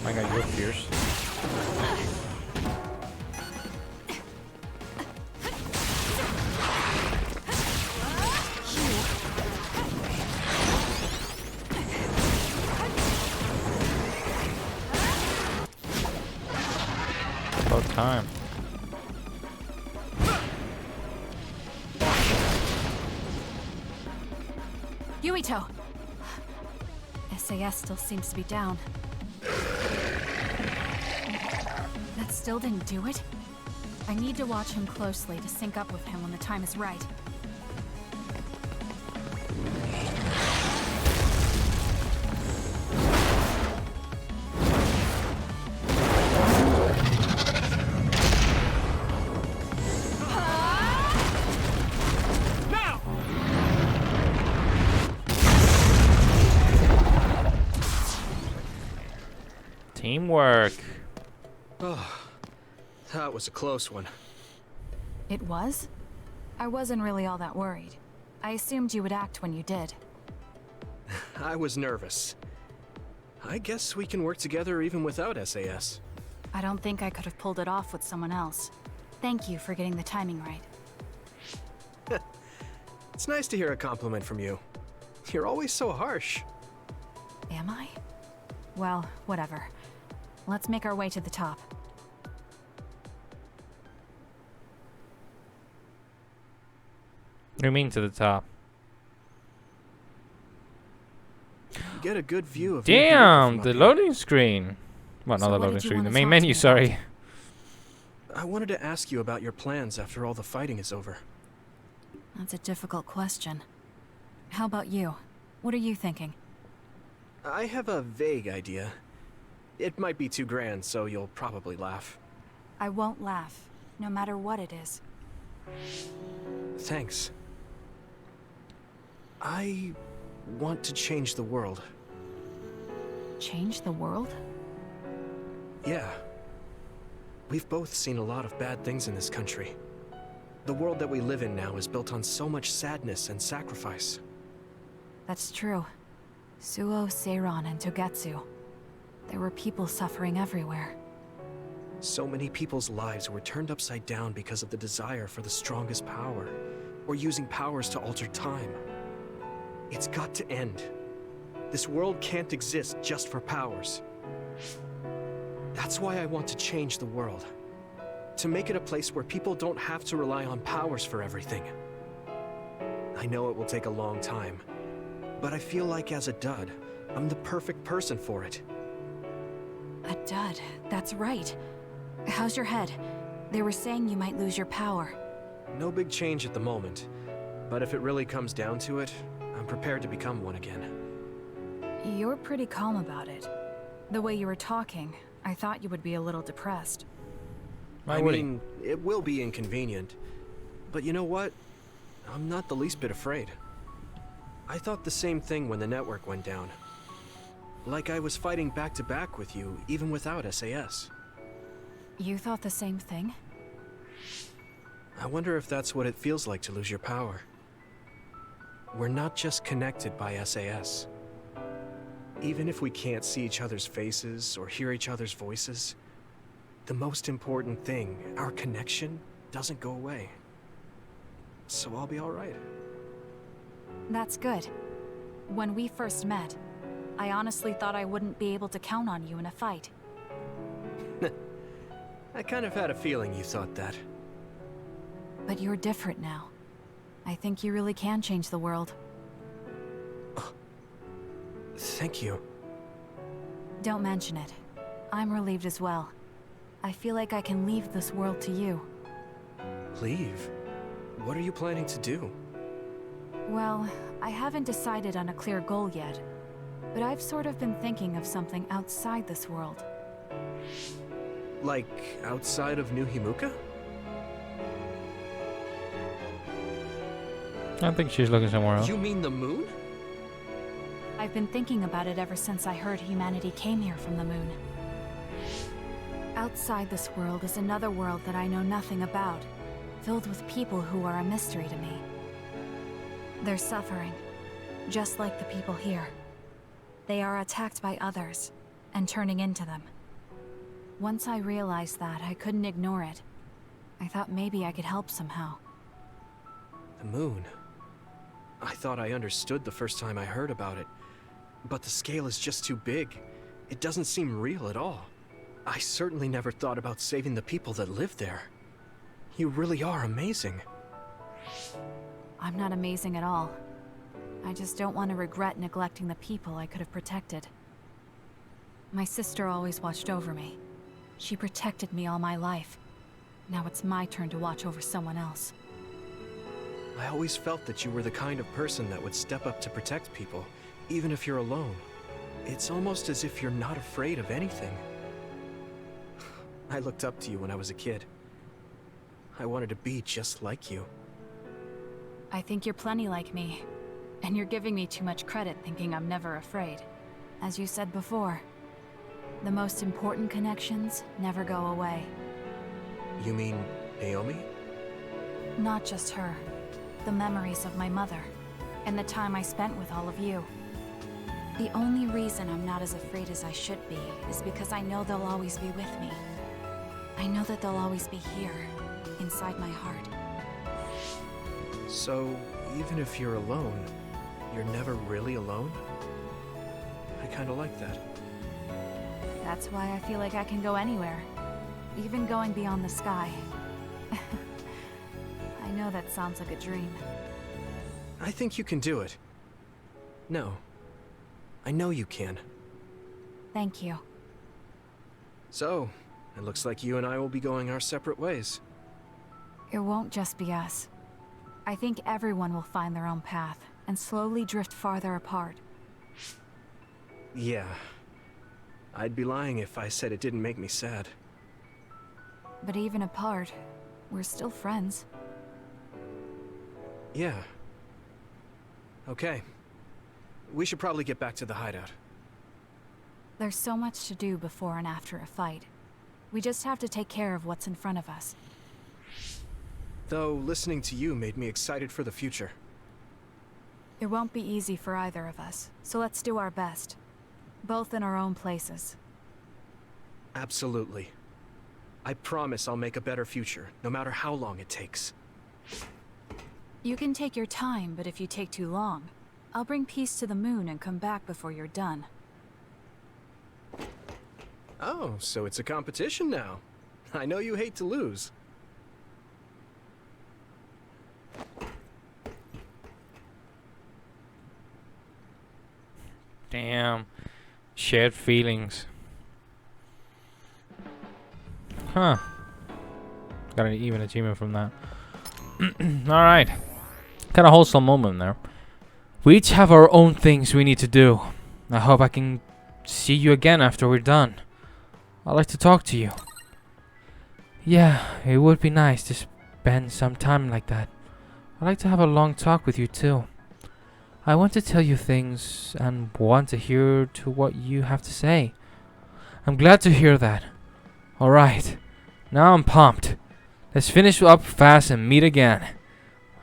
[SPEAKER 1] My god, you're fierce. About time.
[SPEAKER 2] Yuito! SAS still seems to be down. That still didn't do it? I need to watch him closely to sync up with him when the time is right.
[SPEAKER 1] Teamwork.
[SPEAKER 8] Oh, that was a close one.
[SPEAKER 2] It was? I wasn't really all that worried. I assumed you would act when you did.
[SPEAKER 8] I was nervous. I guess we can work together even without SAS.
[SPEAKER 2] I don't think I could have pulled it off with someone else. Thank you for getting the timing right.
[SPEAKER 8] It's nice to hear a compliment from you. You're always so harsh.
[SPEAKER 2] Am I? Well, whatever. Let's make our way to the top.
[SPEAKER 1] What do you mean to the top?
[SPEAKER 8] Get a good view of
[SPEAKER 1] Damn, the loading screen. Well,
[SPEAKER 2] So
[SPEAKER 1] not the
[SPEAKER 2] what
[SPEAKER 1] loading
[SPEAKER 2] did you
[SPEAKER 1] screen, the
[SPEAKER 2] wanna
[SPEAKER 1] main
[SPEAKER 2] talk to
[SPEAKER 1] menu,
[SPEAKER 2] me
[SPEAKER 1] sorry.
[SPEAKER 8] I wanted to ask you about your plans after all the fighting is over.
[SPEAKER 2] That's a difficult question. How about you? What are you thinking?
[SPEAKER 8] I have a vague idea. It might be too grand, so you'll probably laugh.
[SPEAKER 2] I won't laugh, no matter what it is.
[SPEAKER 8] Thanks. I want to change the world.
[SPEAKER 2] Change the world?
[SPEAKER 8] Yeah. We've both seen a lot of bad things in this country. The world that we live in now is built on so much sadness and sacrifice.
[SPEAKER 2] That's true. Suo, Seiron, and Togetsu. There were people suffering everywhere.
[SPEAKER 8] So many people's lives were turned upside down because of the desire for the strongest power, or using powers to alter time. It's got to end. This world can't exist just for powers. That's why I want to change the world. To make it a place where people don't have to rely on powers for everything. I know it will take a long time, but I feel like as a dud, I'm the perfect person for it.
[SPEAKER 2] A dud, that's right. How's your head? They were saying you might lose your power.
[SPEAKER 8] No big change at the moment, but if it really comes down to it, I'm prepared to become one again.
[SPEAKER 2] You're pretty calm about it. The way you were talking, I thought you would be a little depressed.
[SPEAKER 8] I mean, it will be inconvenient, but you know what? I'm not the least bit afraid. I thought the same thing when the network went down. Like I was fighting back to back with you, even without SAS.
[SPEAKER 2] You thought the same thing?
[SPEAKER 8] I wonder if that's what it feels like to lose your power. We're not just connected by SAS. Even if we can't see each other's faces or hear each other's voices, the most important thing, our connection, doesn't go away. So I'll be alright.
[SPEAKER 2] That's good. When we first met, I honestly thought I wouldn't be able to count on you in a fight.
[SPEAKER 8] I kind of had a feeling you thought that.
[SPEAKER 2] But you're different now. I think you really can change the world.
[SPEAKER 8] Thank you.
[SPEAKER 2] Don't mention it. I'm relieved as well. I feel like I can leave this world to you.
[SPEAKER 8] Leave? What are you planning to do?
[SPEAKER 2] Well, I haven't decided on a clear goal yet, but I've sort of been thinking of something outside this world.
[SPEAKER 8] Like, outside of New Himuka?
[SPEAKER 1] I think she's looking somewhere else.
[SPEAKER 8] You mean the moon?
[SPEAKER 2] I've been thinking about it ever since I heard humanity came here from the moon. Outside this world is another world that I know nothing about, filled with people who are a mystery to me. They're suffering, just like the people here. They are attacked by others, and turning into them. Once I realized that, I couldn't ignore it. I thought maybe I could help somehow.
[SPEAKER 8] The moon. I thought I understood the first time I heard about it, but the scale is just too big. It doesn't seem real at all. I certainly never thought about saving the people that live there. You really are amazing.
[SPEAKER 2] I'm not amazing at all. I just don't want to regret neglecting the people I could have protected. My sister always watched over me. She protected me all my life. Now it's my turn to watch over someone else.
[SPEAKER 8] I always felt that you were the kind of person that would step up to protect people, even if you're alone. It's almost as if you're not afraid of anything. I looked up to you when I was a kid. I wanted to be just like you.
[SPEAKER 2] I think you're plenty like me, and you're giving me too much credit thinking I'm never afraid. As you said before, the most important connections never go away.
[SPEAKER 8] You mean Naomi?
[SPEAKER 2] Not just her. The memories of my mother, and the time I spent with all of you. The only reason I'm not as afraid as I should be is because I know they'll always be with me. I know that they'll always be here, inside my heart.
[SPEAKER 8] So, even if you're alone, you're never really alone? I kinda like that.
[SPEAKER 2] That's why I feel like I can go anywhere, even going beyond the sky. I know that sounds like a dream.
[SPEAKER 8] I think you can do it. No. I know you can.
[SPEAKER 2] Thank you.
[SPEAKER 8] So, it looks like you and I will be going our separate ways.
[SPEAKER 2] It won't just be us. I think everyone will find their own path, and slowly drift farther apart.
[SPEAKER 8] Yeah. I'd be lying if I said it didn't make me sad.
[SPEAKER 2] But even apart, we're still friends.
[SPEAKER 8] Yeah. Okay. We should probably get back to the hideout.
[SPEAKER 2] There's so much to do before and after a fight. We just have to take care of what's in front of us.
[SPEAKER 8] Though, listening to you made me excited for the future.
[SPEAKER 2] It won't be easy for either of us, so let's do our best. Both in our own places.
[SPEAKER 8] Absolutely. I promise I'll make a better future, no matter how long it takes.
[SPEAKER 2] You can take your time, but if you take too long, I'll bring peace to the moon and come back before you're done.
[SPEAKER 8] Oh, so it's a competition now. I know you hate to lose.
[SPEAKER 1] Damn. Shared feelings. Huh. Got an even achievement from that. Alright. Kind of wholesome moment there. We each have our own things we need to do. I hope I can see you again after we're done. I'd like to talk to you. Yeah, it would be nice to spend some time like that. I'd like to have a long talk with you too. I want to tell you things and want to hear to what you have to say. I'm glad to hear that. Alright, now I'm pumped. Let's finish up fast and meet again.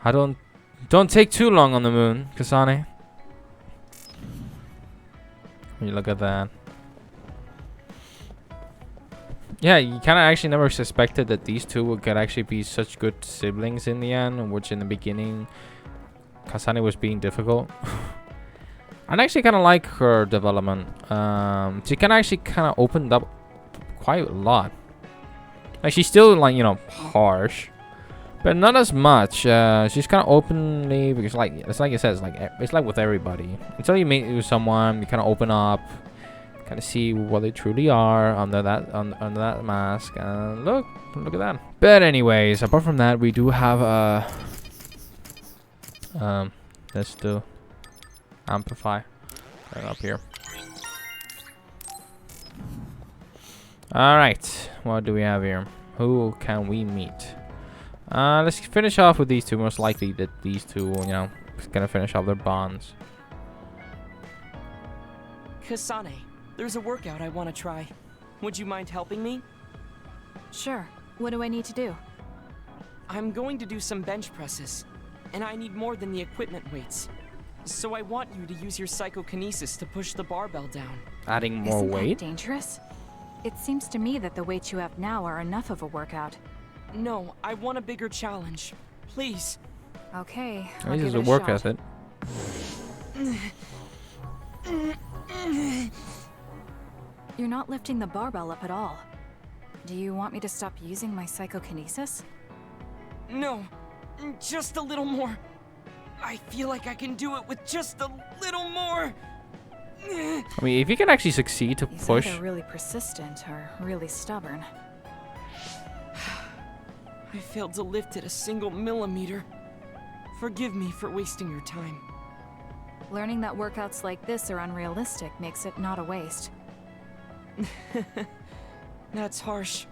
[SPEAKER 1] Don't take too long on the moon, Kasane. You look at that. Yeah, you kind of actually never suspected that these two could actually be such good siblings in the end, which in the beginning, Kasane was being difficult. I actually kind of like her development. She can actually kind of opened up quite a lot. Like, she's still, like, you know, harsh, but not as much. She's kind of openly, because like it's like it says, it's like with everybody. Until you meet with someone, you kind of open up, kind of see what they truly are under that mask. And look at that. But anyways, apart from that, we do have let's do amplify right up here. All right, what do we have here? Who can we meet? Let's finish off with these two. Most likely that these two, you know, is gonna finish off their bonds.
[SPEAKER 9] Kasane, there's a workout I want to try. Would you mind helping me?
[SPEAKER 2] Sure. What do I need to do?
[SPEAKER 9] I'm going to do some bench presses, and I need more than the equipment weights. So I want you to use your psychokinesis to push the barbell down.
[SPEAKER 1] Adding more
[SPEAKER 2] Isn't
[SPEAKER 1] weight?
[SPEAKER 2] that dangerous? It seems to me that the weights you have now are enough of a workout.
[SPEAKER 9] No, I want a bigger challenge. Please.
[SPEAKER 2] Okay.
[SPEAKER 1] This is a work ethic.
[SPEAKER 2] You're not lifting the barbell up at all. Do you want me to stop using my psychokinesis?
[SPEAKER 9] No, just a little more. I feel like I can do it with just a little more.
[SPEAKER 1] I mean, if you can actually succeed to
[SPEAKER 2] He's
[SPEAKER 1] push.
[SPEAKER 2] either really persistent or really stubborn.
[SPEAKER 9] I failed to lift it a single millimeter. Forgive me for wasting your time.
[SPEAKER 2] Learning that workouts like this are unrealistic makes it not a waste.
[SPEAKER 9] That's harsh.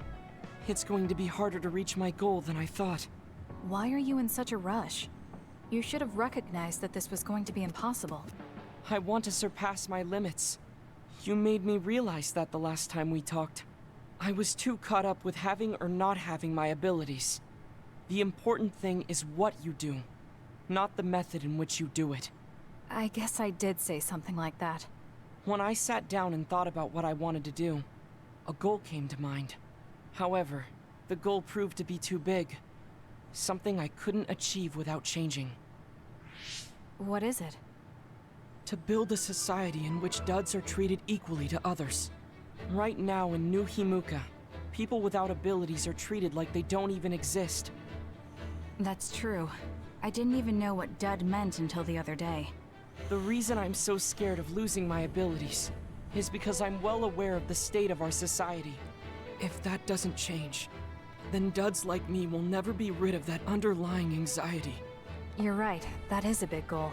[SPEAKER 9] It's going to be harder to reach my goal than I thought.
[SPEAKER 2] Why are you in such a rush? You should have recognized that this was going to be impossible.
[SPEAKER 9] I want to surpass my limits. You made me realize that the last time we talked. I was too caught up with having or not having my abilities. The important thing is what you do, not the method in which you do it.
[SPEAKER 2] I guess I did say something like that.
[SPEAKER 9] When I sat down and thought about what I wanted to do, a goal came to mind. However, the goal proved to be too big. Something I couldn't achieve without changing.
[SPEAKER 2] What is it?
[SPEAKER 9] To build a society in which duds are treated equally to others. Right now in New Himuka, people without abilities are treated like they don't even exist.
[SPEAKER 2] That's true. I didn't even know what dud meant until the other day.
[SPEAKER 9] The reason I'm so scared of losing my abilities is because I'm well aware of the state of our society. If that doesn't change, then duds like me will never be rid of that underlying anxiety.
[SPEAKER 2] You're right, that is a big goal.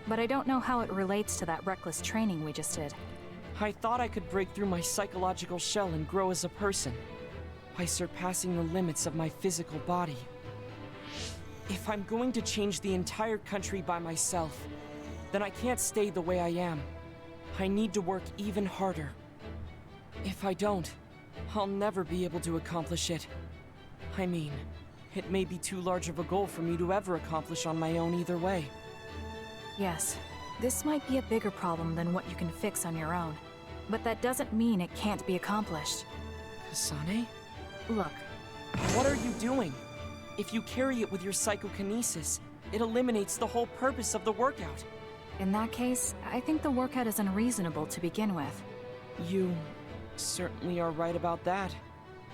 [SPEAKER 2] But I don't know how it relates to that reckless training we just did.
[SPEAKER 9] I thought I could break through my psychological shell and grow as a person, by surpassing the limits of my physical body. If I'm going to change the entire country by myself, then I can't stay the way I am. I need to work even harder. If I don't, I'll never be able to accomplish it. I mean, it may be too large of a goal for me to ever accomplish on my own either way.
[SPEAKER 2] Yes, this might be a bigger problem than what you can fix on your own. But that doesn't mean it can't be accomplished.
[SPEAKER 9] Kasane?
[SPEAKER 2] Look.
[SPEAKER 9] What are you doing? If you carry it with your psychokinesis, it eliminates the whole purpose of the workout.
[SPEAKER 2] In that case, I think the workout is unreasonable to begin with.
[SPEAKER 9] You certainly are right about that.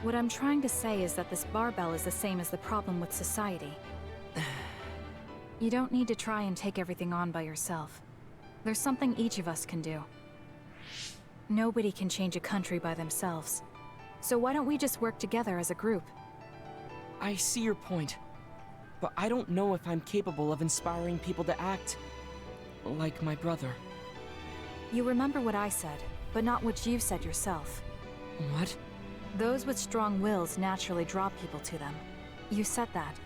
[SPEAKER 2] What I'm trying to say is that this barbell is the same as the problem with society. You don't need to try and take everything on by yourself. There's something each of us can do. Nobody can change a country by themselves. So why don't we just work together as a group?
[SPEAKER 9] I see your point, but I don't know if I'm capable of inspiring people to act like my brother.
[SPEAKER 2] You remember what I said, but not what you said yourself.
[SPEAKER 9] What?
[SPEAKER 2] Those with strong wills naturally draw people to them. You said that.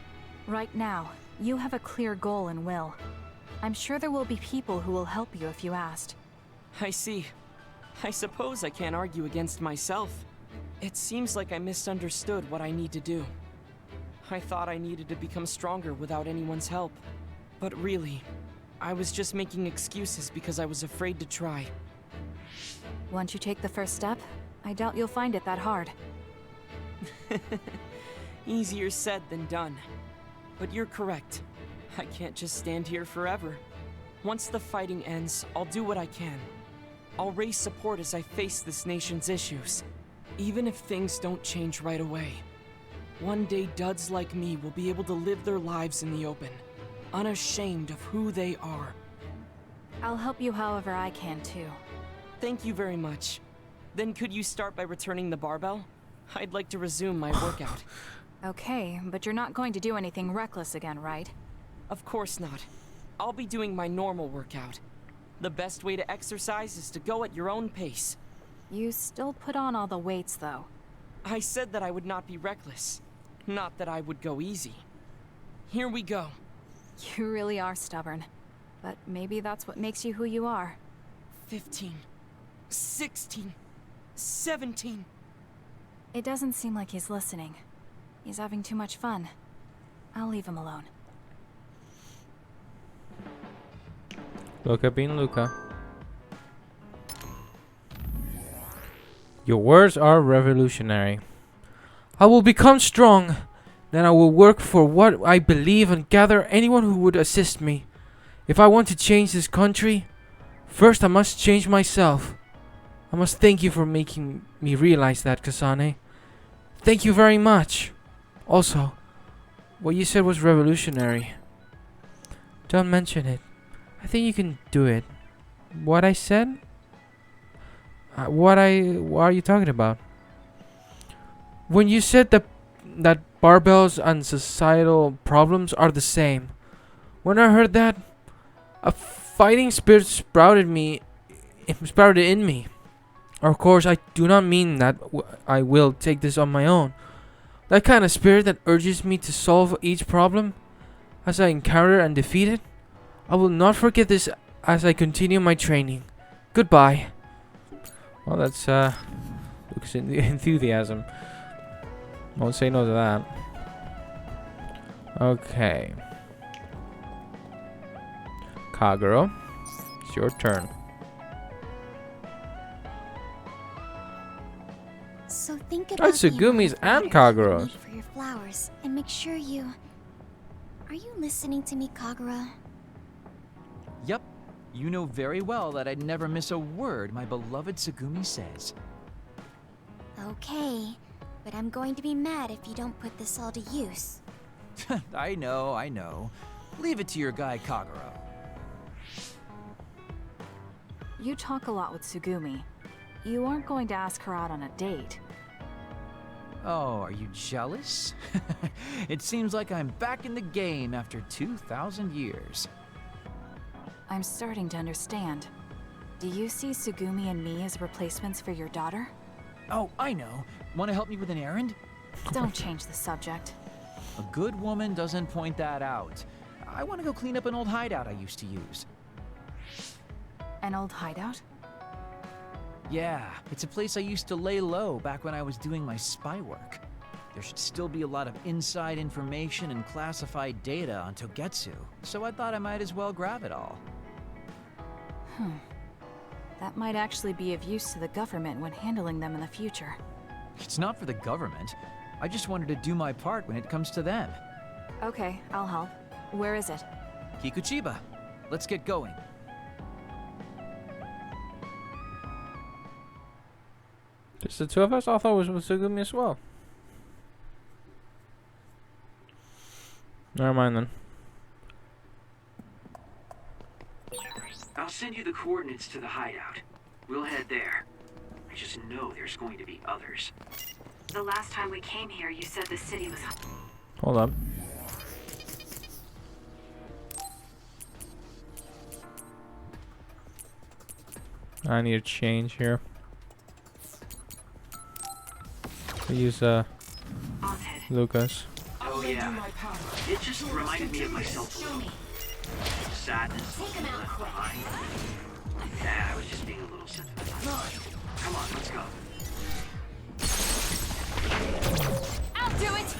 [SPEAKER 2] Right now, you have a clear goal and will. I'm sure there will be people who will help you if you asked.
[SPEAKER 9] I see. I suppose I can't argue against myself. It seems like I misunderstood what I need to do. I thought I needed to become stronger without anyone's help. But really, I was just making excuses because I was afraid to try.
[SPEAKER 2] Once you take the first step, I doubt you'll find it that hard.
[SPEAKER 9] Easier said than done. But you're correct. I can't just stand here forever. Once the fighting ends, I'll do what I can. I'll raise support as I face this nation's issues, even if things don't change right away. One day, duds like me will be able to live their lives in the open, unashamed of who they are.
[SPEAKER 2] I'll help you however I can, too.
[SPEAKER 9] Thank you very much. Then could you start by returning the barbell? I'd like to resume my workout.
[SPEAKER 2] Okay, but you're not going to do anything reckless again, right?
[SPEAKER 9] Of course not. I'll be doing my normal workout. The best way to exercise is to go at your own pace.
[SPEAKER 2] You still put on all the weights, though.
[SPEAKER 9] I said that I would not be reckless. Not that I would go easy. Here we go.
[SPEAKER 2] You really are stubborn. But maybe that's what makes you who you are.
[SPEAKER 9] 15, 16, 17.
[SPEAKER 2] It doesn't seem like he's listening. He's having too much fun. I'll leave him alone.
[SPEAKER 1] Luca being Luca. Your words are revolutionary. I will become strong. Then I will work for what I believe and gather anyone who would assist me. If I want to change this country, first I must change myself. I must thank you for making me realize that, Kasane. Thank you very much. Also, what you said was revolutionary. Don't mention it. I think you can do it. What I said? What are you talking about? When you said that barbells and societal problems are the same. When I heard that, a fighting spirit sprouted in me. Of course, I do not mean that I will take this on my own. That kind of spirit that urges me to solve each problem as I encounter and defeat it. I will not forget this as I continue my training. Goodbye. Well, that's Lucas' enthusiasm. Won't say no to that. Okay. Kagero, it's your turn.
[SPEAKER 7] So think about
[SPEAKER 1] That's Tsugumi's and Kagero's.
[SPEAKER 7] for your flowers and make sure you. Are you listening to me, Kagura?
[SPEAKER 5] Yep. You know very well that I'd never miss a word my beloved Tsugumi says.
[SPEAKER 7] Okay, but I'm going to be mad if you don't put this all to use.
[SPEAKER 5] I know. Leave it to your guy Kagura.
[SPEAKER 2] You talk a lot with Tsugumi. You aren't going to ask her out on a date.
[SPEAKER 5] Oh, are you jealous? It seems like I'm back in the game after 2,000 years.
[SPEAKER 2] I'm starting to understand. Do you see Tsugumi and me as replacements for your daughter?
[SPEAKER 5] Oh, I know. Want to help me with an errand?
[SPEAKER 2] Don't change the subject.
[SPEAKER 5] A good woman doesn't point that out. I want to go clean up an old hideout I used to use.
[SPEAKER 2] An old hideout?
[SPEAKER 5] Yeah, it's a place I used to lay low back when I was doing my spy work. There should still be a lot of inside information and classified data on Togetsu, so I thought I might as well grab it all.
[SPEAKER 2] That might actually be of use to the government when handling them in the future.
[SPEAKER 5] It's not for the government. I just wanted to do my part when it comes to them.
[SPEAKER 2] Okay, I'll help. Where is it?
[SPEAKER 5] Kikuchiba, let's get going.
[SPEAKER 1] Just the two of us? I thought it was with Tsugumi as well. Never mind then.
[SPEAKER 13] I'll send you the coordinates to the hideout. We'll head there. I just know there's going to be others.
[SPEAKER 12] The last time we came here, you said the city was...
[SPEAKER 1] Hold up. I need a change here. I use Lucas.
[SPEAKER 13] Oh yeah. It just reminded me of myself a little. Sadness left behind. Yeah, I was just being a little sentimental. Come on, let's go.
[SPEAKER 6] I'll do it!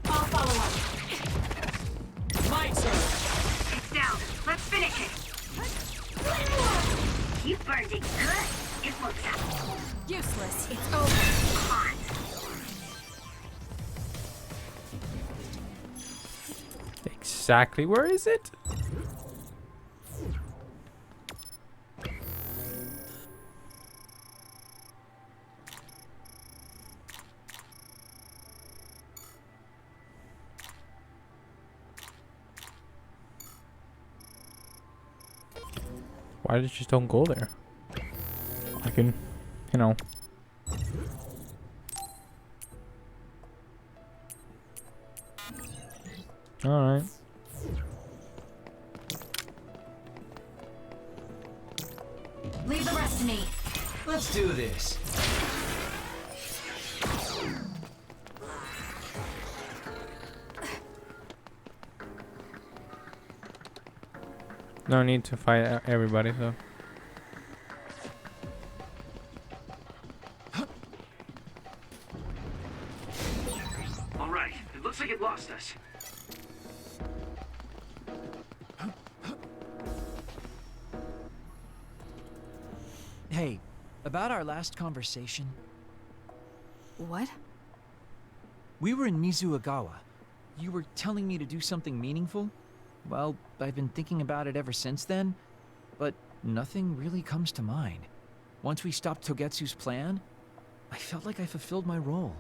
[SPEAKER 6] I'll follow up.
[SPEAKER 9] My turn!
[SPEAKER 12] It's down. Let's finish it.
[SPEAKER 2] It's over.
[SPEAKER 1] Exactly. Where is it? Why did you just don't go there? I can, you know. All right.
[SPEAKER 2] Leave the rest to me.
[SPEAKER 5] Let's do this.
[SPEAKER 1] No need to fight everybody, so.
[SPEAKER 13] All right, it looks like it lost us.
[SPEAKER 5] Hey, about our last conversation.
[SPEAKER 2] What?
[SPEAKER 5] We were in Mizuagawa. You were telling me to do something meaningful? Well, I've been thinking about it ever since then, but nothing really comes to mind. Once we stopped Togetsu's plan, I felt like I fulfilled my role.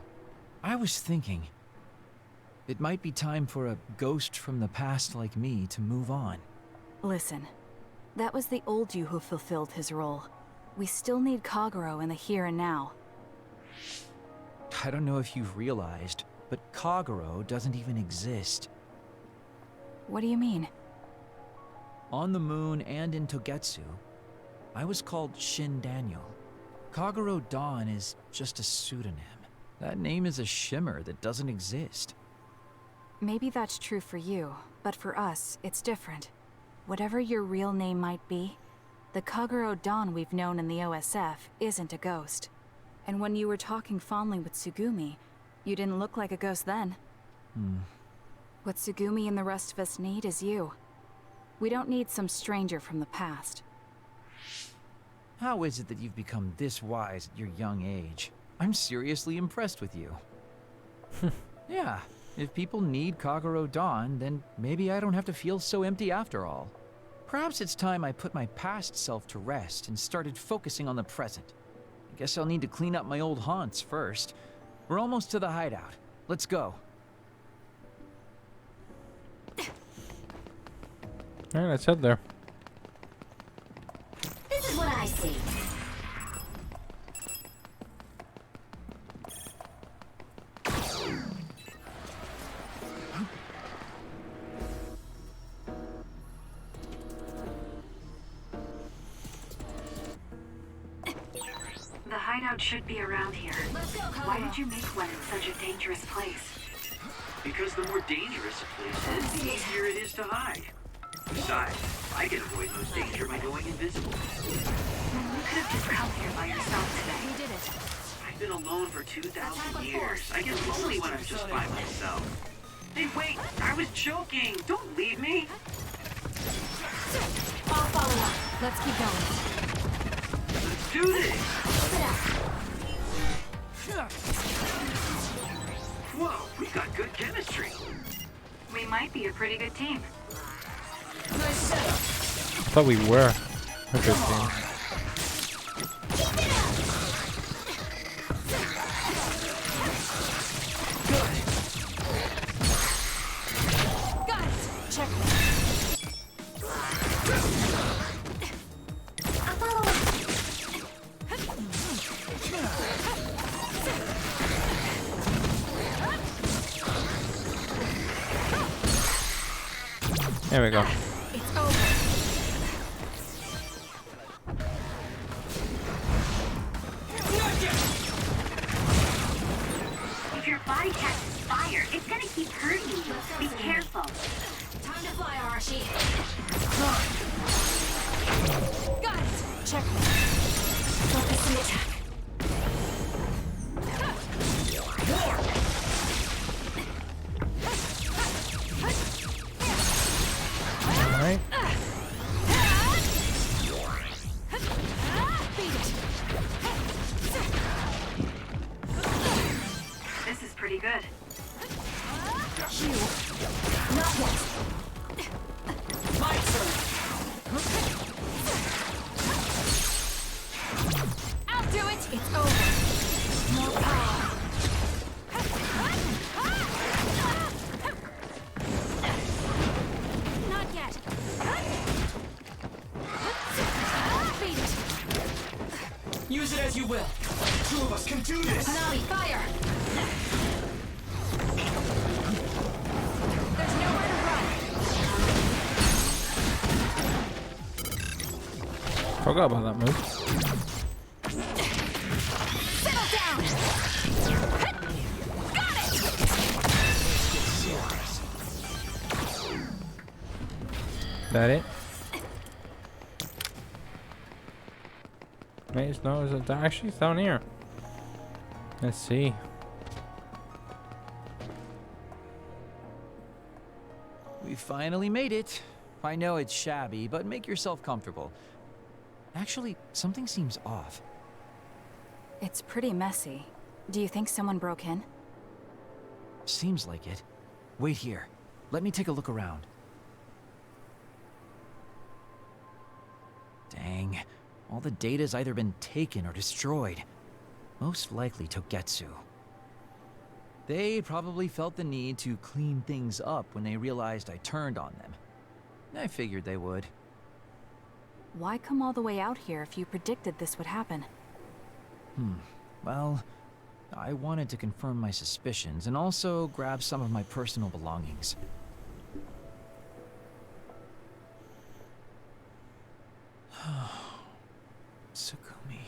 [SPEAKER 5] I was thinking, it might be time for a ghost from the past like me to move on.
[SPEAKER 2] Listen, that was the old you who fulfilled his role. We still need Kagero in the here and now.
[SPEAKER 5] I don't know if you've realized, but Kagero doesn't even exist.
[SPEAKER 2] What do you mean?
[SPEAKER 5] On the moon and in Togetsu, I was called Shin Daniel. Kagero Dawn is just a pseudonym. That name is a shimmer that doesn't exist.
[SPEAKER 2] Maybe that's true for you, but for us, it's different. Whatever your real name might be, the Kagero Dawn we've known in the OSF isn't a ghost. And when you were talking fondly with Tsugumi, you didn't look like a ghost then. What Tsugumi and the rest of us need is you. We don't need some stranger from the past.
[SPEAKER 5] How is it that you've become this wise at your young age? I'm seriously impressed with you. Yeah, if people need Kagero Dawn, then maybe I don't have to feel so empty after all. Perhaps it's time I put my past self to rest and started focusing on the present. I guess I'll need to clean up my old haunts first. We're almost to the hideout. Let's go.
[SPEAKER 1] Alright, let's head there.
[SPEAKER 10] This is what I see.
[SPEAKER 12] The hideout should be around here. Why did you make one in such a dangerous place?
[SPEAKER 13] Because the more dangerous a place is, the easier it is to hide. Besides, I can avoid most danger by going invisible.
[SPEAKER 12] You could have just come here by yourself today.
[SPEAKER 2] You did it.
[SPEAKER 13] I've been alone for 2,000 years. I get lonely when I'm just by myself. Hey, wait! I was joking! Don't leave me!
[SPEAKER 2] I'll follow up. Let's keep going.
[SPEAKER 13] Let's do this! Whoa, we've got good chemistry.
[SPEAKER 12] We might be a pretty good team.
[SPEAKER 1] I thought we were a good team.
[SPEAKER 2] Got it. Check.
[SPEAKER 1] There we go.
[SPEAKER 2] It's over.
[SPEAKER 12] If your body catches fire, it's gonna keep hurting you. Be careful.
[SPEAKER 2] Time to fly, Arashi. Got it. Check. Focus the attack.
[SPEAKER 1] Alright.
[SPEAKER 2] Beat it.
[SPEAKER 12] pretty good.
[SPEAKER 2] Not yet.
[SPEAKER 9] My turn.
[SPEAKER 2] I'll do it. It's over. More power. Not yet. Beat it.
[SPEAKER 9] Use it as you will. Two of us can do this.
[SPEAKER 2] Nami, fire. There's nowhere to run.
[SPEAKER 1] Forgot about that move.
[SPEAKER 2] Settle down. Got it.
[SPEAKER 1] That it? Wait, no, is it actually it's down here? Let's see.
[SPEAKER 5] We finally made it. I know it's shabby, but make yourself comfortable. Actually, something seems off.
[SPEAKER 2] It's pretty messy. Do you think someone broke in?
[SPEAKER 5] Seems like it. Wait here. Let me take a look around. Dang. All the data's either been taken or destroyed. Most likely Togetsu. They probably felt the need to clean things up when they realized I turned on them. I figured they would.
[SPEAKER 2] Why come all the way out here if you predicted this would happen?
[SPEAKER 5] Well, I wanted to confirm my suspicions and also grab some of my personal belongings. Tsukumi.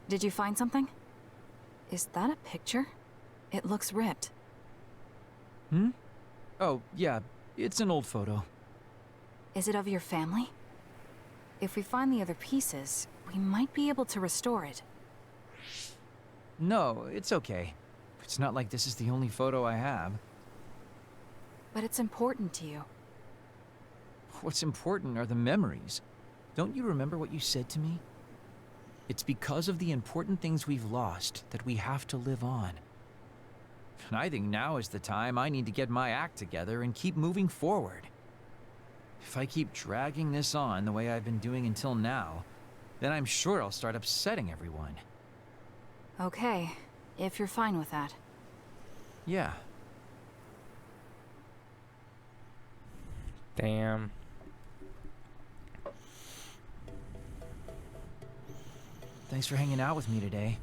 [SPEAKER 2] Did you find something? Is that a picture? It looks ripped.
[SPEAKER 5] Oh, yeah, it's an old photo.
[SPEAKER 2] Is it of your family? If we find the other pieces, we might be able to restore it.
[SPEAKER 5] No, it's okay. It's not like this is the only photo I have.
[SPEAKER 2] But it's important to you.
[SPEAKER 5] What's important are the memories. Don't you remember what you said to me? It's because of the important things we've lost that we have to live on. And I think now is the time I need to get my act together and keep moving forward. If I keep dragging this on the way I've been doing until now, then I'm sure I'll start upsetting everyone.
[SPEAKER 2] Okay, if you're fine with that.
[SPEAKER 5] Yeah.
[SPEAKER 1] Damn.
[SPEAKER 5] Thanks for hanging out with me today.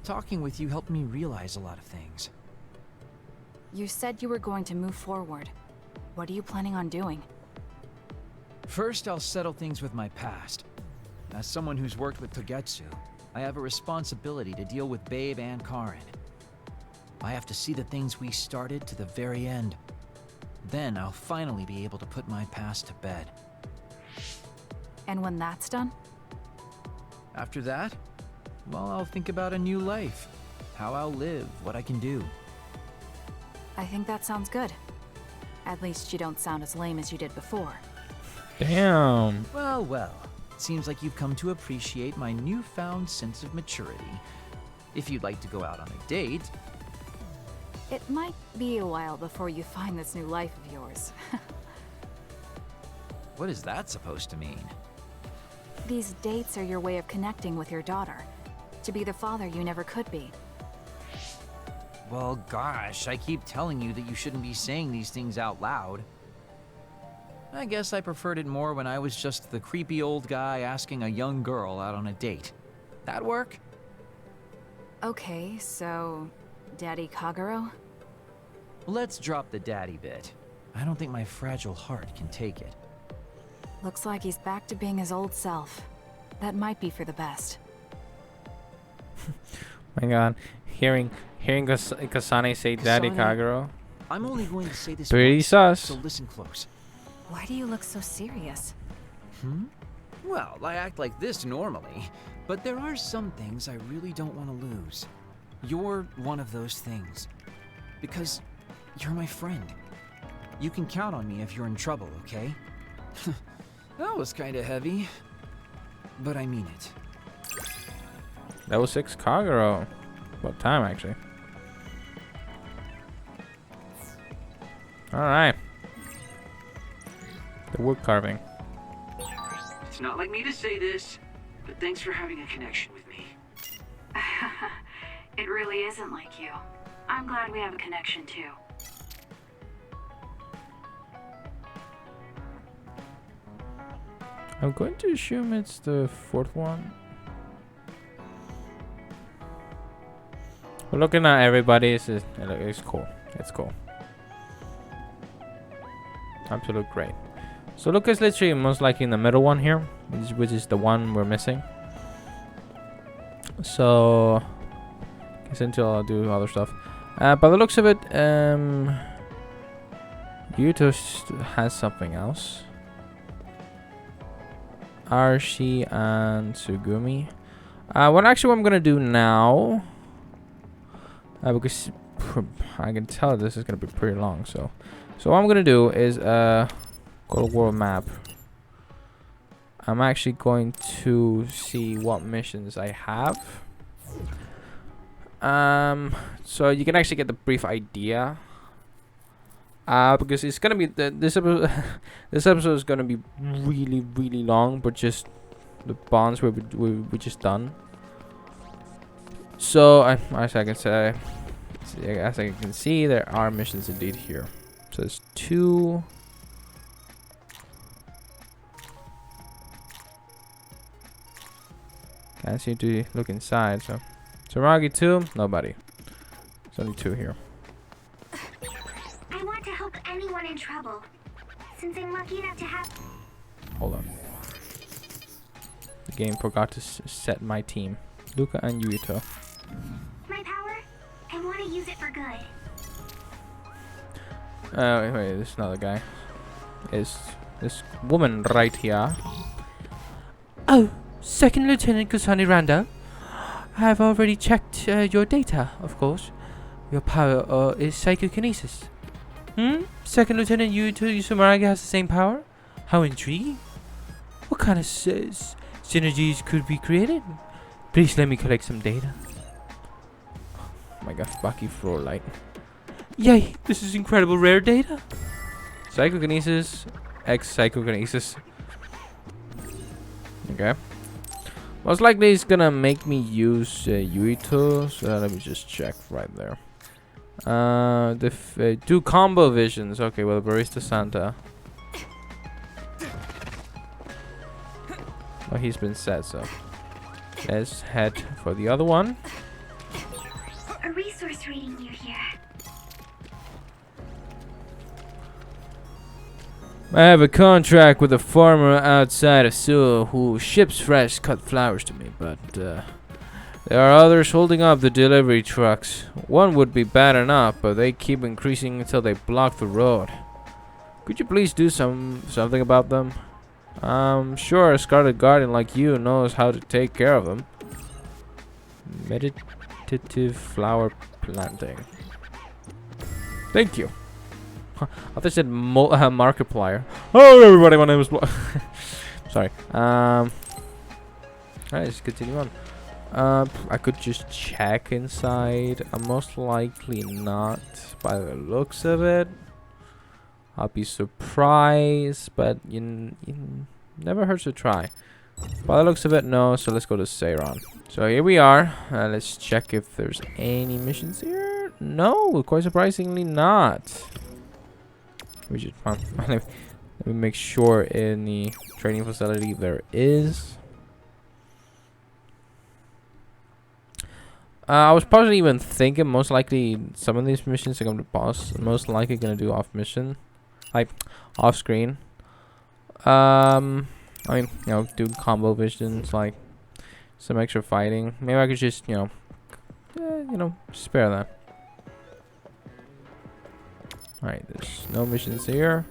[SPEAKER 5] Talking with you helped me realize a lot of things.
[SPEAKER 2] You said you were going to move forward. What are you planning on doing?
[SPEAKER 5] First, I'll settle things with my past. As someone who's worked with Togetsu, I have a responsibility to deal with Babe and Karen. I have to see the things we started to the very end. Then I'll finally be able to put my past to bed.
[SPEAKER 2] And when that's done?
[SPEAKER 5] After that, well, I'll think about a new life. How I'll live, what I can do.
[SPEAKER 2] I think that sounds good. At least you don't sound as lame as you did before.
[SPEAKER 1] Damn.
[SPEAKER 5] Well, well. It seems like you've come to appreciate my newfound sense of maturity. If you'd like to go out on a date...
[SPEAKER 2] It might be a while before you find this new life of yours.
[SPEAKER 5] What is that supposed to mean?
[SPEAKER 2] These dates are your way of connecting with your daughter. To be the father you never could be.
[SPEAKER 5] Well, gosh, I keep telling you that you shouldn't be saying these things out loud. I guess I preferred it more when I was just the creepy old guy asking a young girl out on a date. That work?
[SPEAKER 2] Okay, so... Daddy Kagero?
[SPEAKER 5] Let's drop the daddy bit. I don't think my fragile heart can take it.
[SPEAKER 2] Looks like he's back to being his old self. That might be for the best.
[SPEAKER 1] My God, hearing Kasane say Daddy
[SPEAKER 5] Kasane,
[SPEAKER 1] Kagero.
[SPEAKER 5] I'm only going to say this
[SPEAKER 1] Pretty
[SPEAKER 5] once,
[SPEAKER 1] sus.
[SPEAKER 5] so listen close.
[SPEAKER 2] Why do you look so serious?
[SPEAKER 5] Well, I act like this normally, but there are some things I really don't want to lose. You're one of those things. Because you're my friend. You can count on me if you're in trouble, okay? That was kind of heavy, but I mean it.
[SPEAKER 1] Level 6 Kagero. What time, actually? Alright. The wood carving.
[SPEAKER 13] It's not like me to say this, but thanks for having a connection with me.
[SPEAKER 12] It really isn't like you. I'm glad we have a connection too.
[SPEAKER 1] I'm going to assume it's the fourth one. We're looking at everybody. It's cool. It's cool. Absolute great. So look, is literally most likely in the middle one here, which is the one we're missing. So, guess until I'll do other stuff. By the looks of it, Yuto has something else. Arashi and Tsugumi. What I'm gonna do now, because I can tell this is gonna be pretty long. So what I'm gonna do is go to world map. I'm actually going to see what missions I have. So you can actually get the brief idea. Because it's gonna be this episode. This episode is gonna be really long, but just the bonds we just done. So as I can say, as I can see, there are missions indeed here. So there's 2. Can't seem to look inside. So Saragi 2, nobody. There's only 2 here.
[SPEAKER 7] I want to help anyone in trouble. Since I'm lucky enough to have...
[SPEAKER 1] Hold on. The game forgot to set my team. Luca and Yuito.
[SPEAKER 7] My power, I want to use it for good.
[SPEAKER 1] Wait, this is another guy. Is this woman right here? Oh, Second Lieutenant Kusani Randa. I have already checked your data, of course. Your power is psychokinesis. Second Lieutenant Yuito Yusumaragi has the same power? How intriguing. What kind of synergies could be created? Please let me collect some data. Oh my god, Baki Frolight. Yay, this is incredible rare data. Psychokinesis, X-Psychokinesis. Okay. Most likely it's gonna make me use Yuito, so let me just check right there. Do combo visions. Okay, well, Barista Santa. Oh, he's been set, so let's head for the other one.
[SPEAKER 7] A resource reading near here.
[SPEAKER 1] I have a contract with a farmer outside of Seoul who ships fresh cut flowers to me, but there are others holding up the delivery trucks. One would be bad enough, but they keep increasing until they block the road. Could you please do something about them? I'm sure a Scarlet Guardian like you knows how to take care of them. Meditative flower planting. Thank you. I thought it said Markiplier. Oh, everybody, my name is Sorry. Alright, let's continue on. I could just check inside. I'm most likely not, by the looks of it. I'll be surprised, but you never hurts to try. By the looks of it, no. So let's go to Seiron. So here we are. Let's check if there's any missions here. No, quite surprisingly not. We just let me make sure in the training facility there is. I was probably even thinking most likely some of these missions are going to most likely going to do off mission, like off screen. I mean, you know, do combo visions, like some extra fighting. Maybe I could just, you know, spare that. Alright, there's no missions here.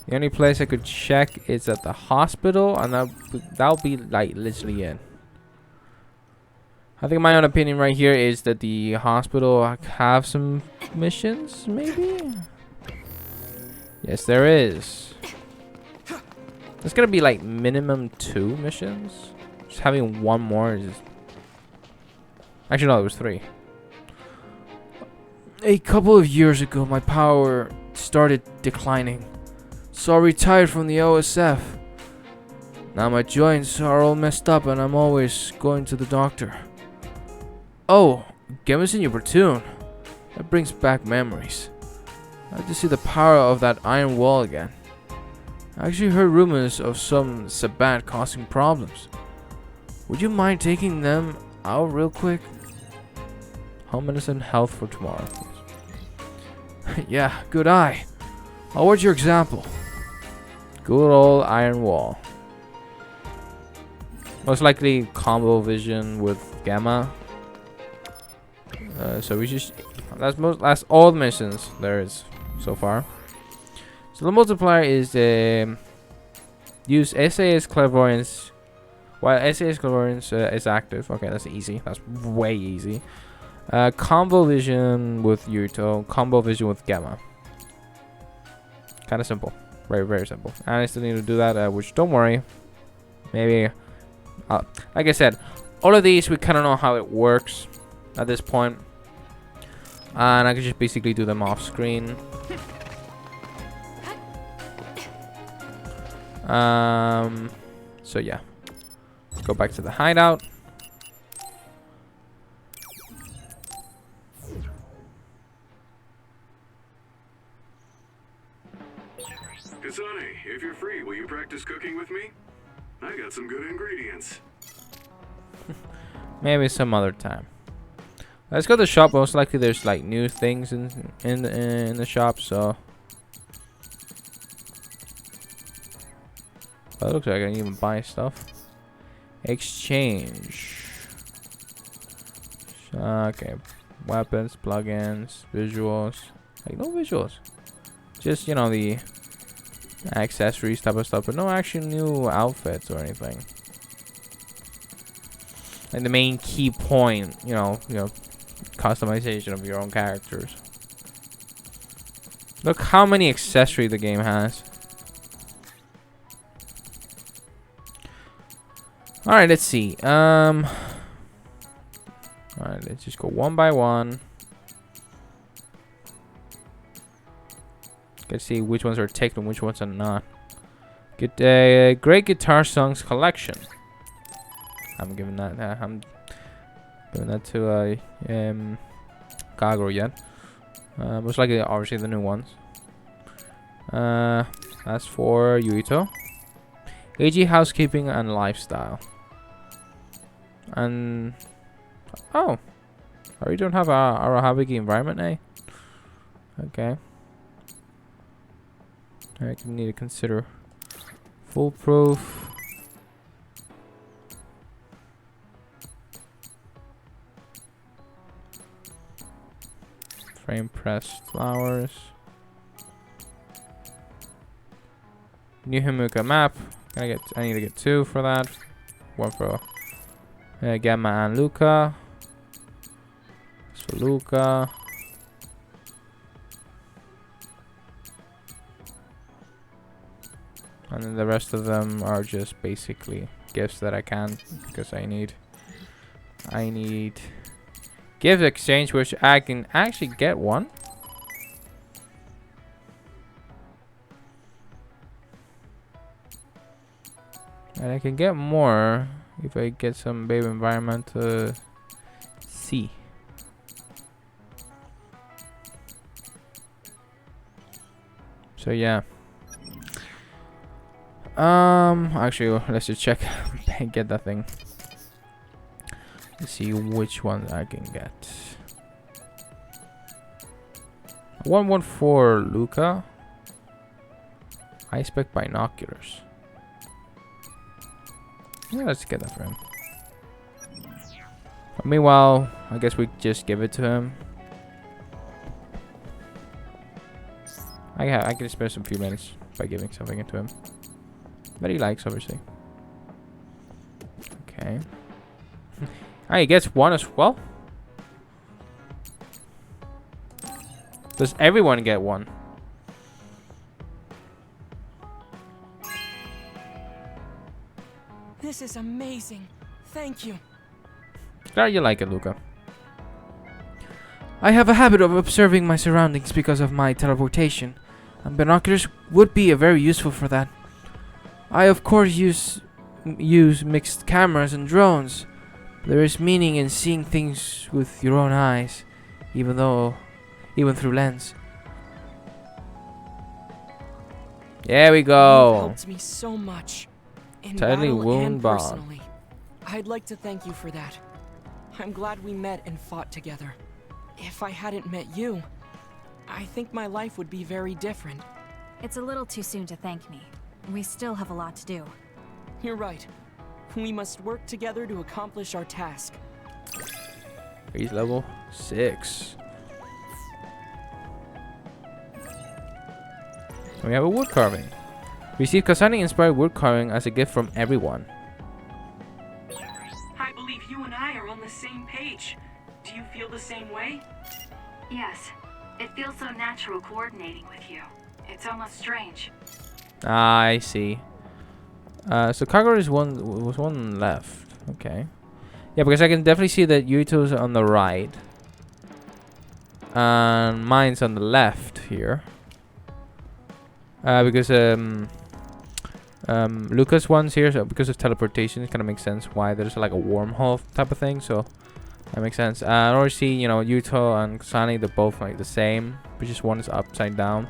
[SPEAKER 1] The only place I could check is at the hospital, and that'll be like literally it. I think my own opinion right here is that the hospital have some missions, maybe? Yes, there is. It's gonna be like minimum 2 missions. Just having one more is... Actually, no, it was 3. A couple of years ago, my power
[SPEAKER 3] started declining, so I retired from the OSF. Now my joints are all messed up and I'm always going to the doctor. Oh, Gemma's in your platoon. That brings back memories. I like to see the power of that iron wall again. I actually heard rumors of some Sabat causing problems. Would you mind taking them out real quick? Home medicine, health for tomorrow. Yeah, good eye. I'll watch your example. Good old iron wall. Most likely combo vision with Gamma. So we just that's all the missions there is so far. So the multiplier is use SAS clairvoyance. While SAS clairvoyance is active. Okay, that's easy. That's way easy. Combo vision with Yuto. Combo vision with Gamma. Kind of simple. Very, very simple. And I still need to do that, which don't worry. Maybe, like I said, all of these we kind of know how it works at this point. And I can just basically do them off screen. So yeah. Let's go back to the hideout.
[SPEAKER 4] Kasane, if you're free, will you practice cooking with me? I got some good ingredients.
[SPEAKER 3] Maybe some other time. Let's go to the shop. Most likely there's like new things in the shop, so. But it looks like I can even buy stuff. Exchange. Okay. Weapons, plugins, visuals. Like no visuals. Just, you know, the accessories type of stuff, but no actual new outfits or anything. And the main key point, you know, customization of your own characters. Look how many accessories the game has. All right, let's see. All right, let's just go one by one. Let's see which ones are taken and which ones are not. Get a great guitar songs collection. I'm giving that. I'm giving that to Kagero yet. Most likely, obviously, the new ones. That's for Yuito. AG housekeeping and lifestyle. And oh, we don't have our Habiki environment, eh? Okay. I need to consider foolproof. Frame pressed flowers. New Himuka map. I need to get 2 for that. 1 for Gamma and Luca. That's for Luca. And then the rest of them are just basically gifts that I can, because I need gift exchange, which I can actually get 1. And I can get more if I get some baby environment to see. So yeah. Actually, let's just check and get that thing. Let's see which one I can get. 1 for Luca. High spec binoculars. Yeah, let's get that for him. But meanwhile, I guess we just give it to him. I can spend some few minutes by giving something into him that he likes, obviously. Okay. Ah, he gets 1 as well. Does everyone get 1?
[SPEAKER 9] This is amazing. Thank you.
[SPEAKER 3] Glad you like it, Luca. I have a habit of observing my surroundings because of my teleportation.
[SPEAKER 1] And binoculars would be very useful for that. I of course use mixed cameras and drones. There is meaning in seeing things with your own eyes, even through lens. There we
[SPEAKER 9] You've
[SPEAKER 1] go.
[SPEAKER 9] helped me so much. In
[SPEAKER 1] Tiny
[SPEAKER 9] battle
[SPEAKER 1] wound
[SPEAKER 9] and
[SPEAKER 1] bond.
[SPEAKER 9] personally. I'd like to thank you for that. I'm glad we met and fought together. If I hadn't met you, I think my life would be very different.
[SPEAKER 2] It's a little too soon to thank me. We still have a lot to do.
[SPEAKER 9] You're right. We must work together to accomplish our task.
[SPEAKER 1] He's level 6. We have a wood carving. Receive Kasane inspired wood carving as a gift from everyone.
[SPEAKER 9] I believe you and I are on the same page. Do you feel the same way?
[SPEAKER 12] Yes. It feels so natural coordinating with you. It's almost strange.
[SPEAKER 1] Ah, I see. So Kagura was one left. Okay. Yeah, because I can definitely see that Yuito's on the right. And mine's on the left here. Because Lucas one's here, so because of teleportation, it kind of makes sense why there's like a wormhole type of thing. So that makes sense. I already see, you know, Yuto and Kasane, they're both like the same, but just one is upside down.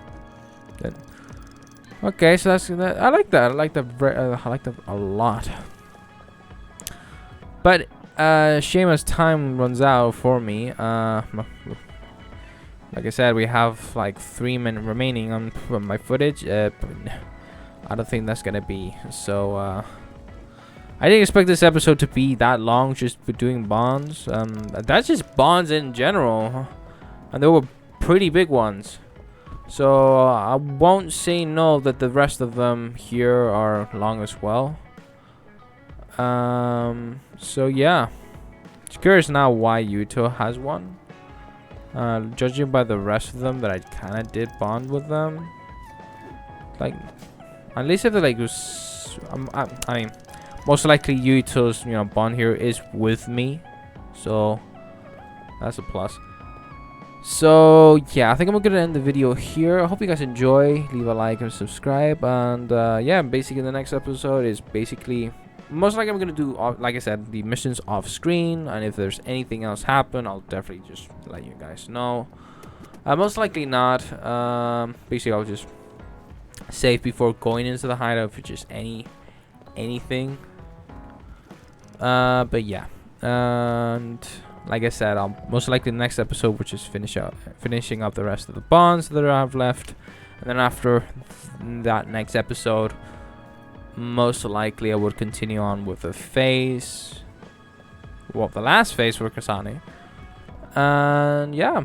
[SPEAKER 1] Then, okay, so that's that. I like that. I like that a lot. But shame as time runs out for me. Like I said, we have like 3 minutes remaining on my footage. But I don't think that's gonna be so. I didn't expect this episode to be that long, just for doing bonds. That's just bonds in general, and there were pretty big ones. So I won't say no that the rest of them here are long as well. So yeah, just curious now why Yuto has one. Judging by the rest of them, that I kind of did bond with them. Like, at least if they like was, I mean, most likely Yuito's bond here is with me, so that's a plus. So yeah, I think I'm gonna end the video here. I hope you guys enjoy. Leave a like and subscribe, and yeah, basically the next episode is basically most likely I'm gonna do, like I said, the missions off screen, and if there's anything else happen, I'll definitely just let you guys know. Most likely not. Basically I'll just save before going into the hideout for just anything. But yeah, and like I said, I'll most likely the next episode, which is finishing up the rest of the bonds that I have left, and then after that next episode, most likely I would continue on with the phase, well, the last phase for Kasane, and yeah,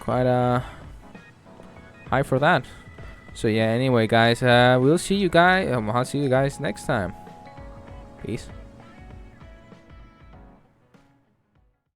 [SPEAKER 1] quite high for that. So yeah, anyway guys, we'll see you guys, I'll see you guys next time. Peace.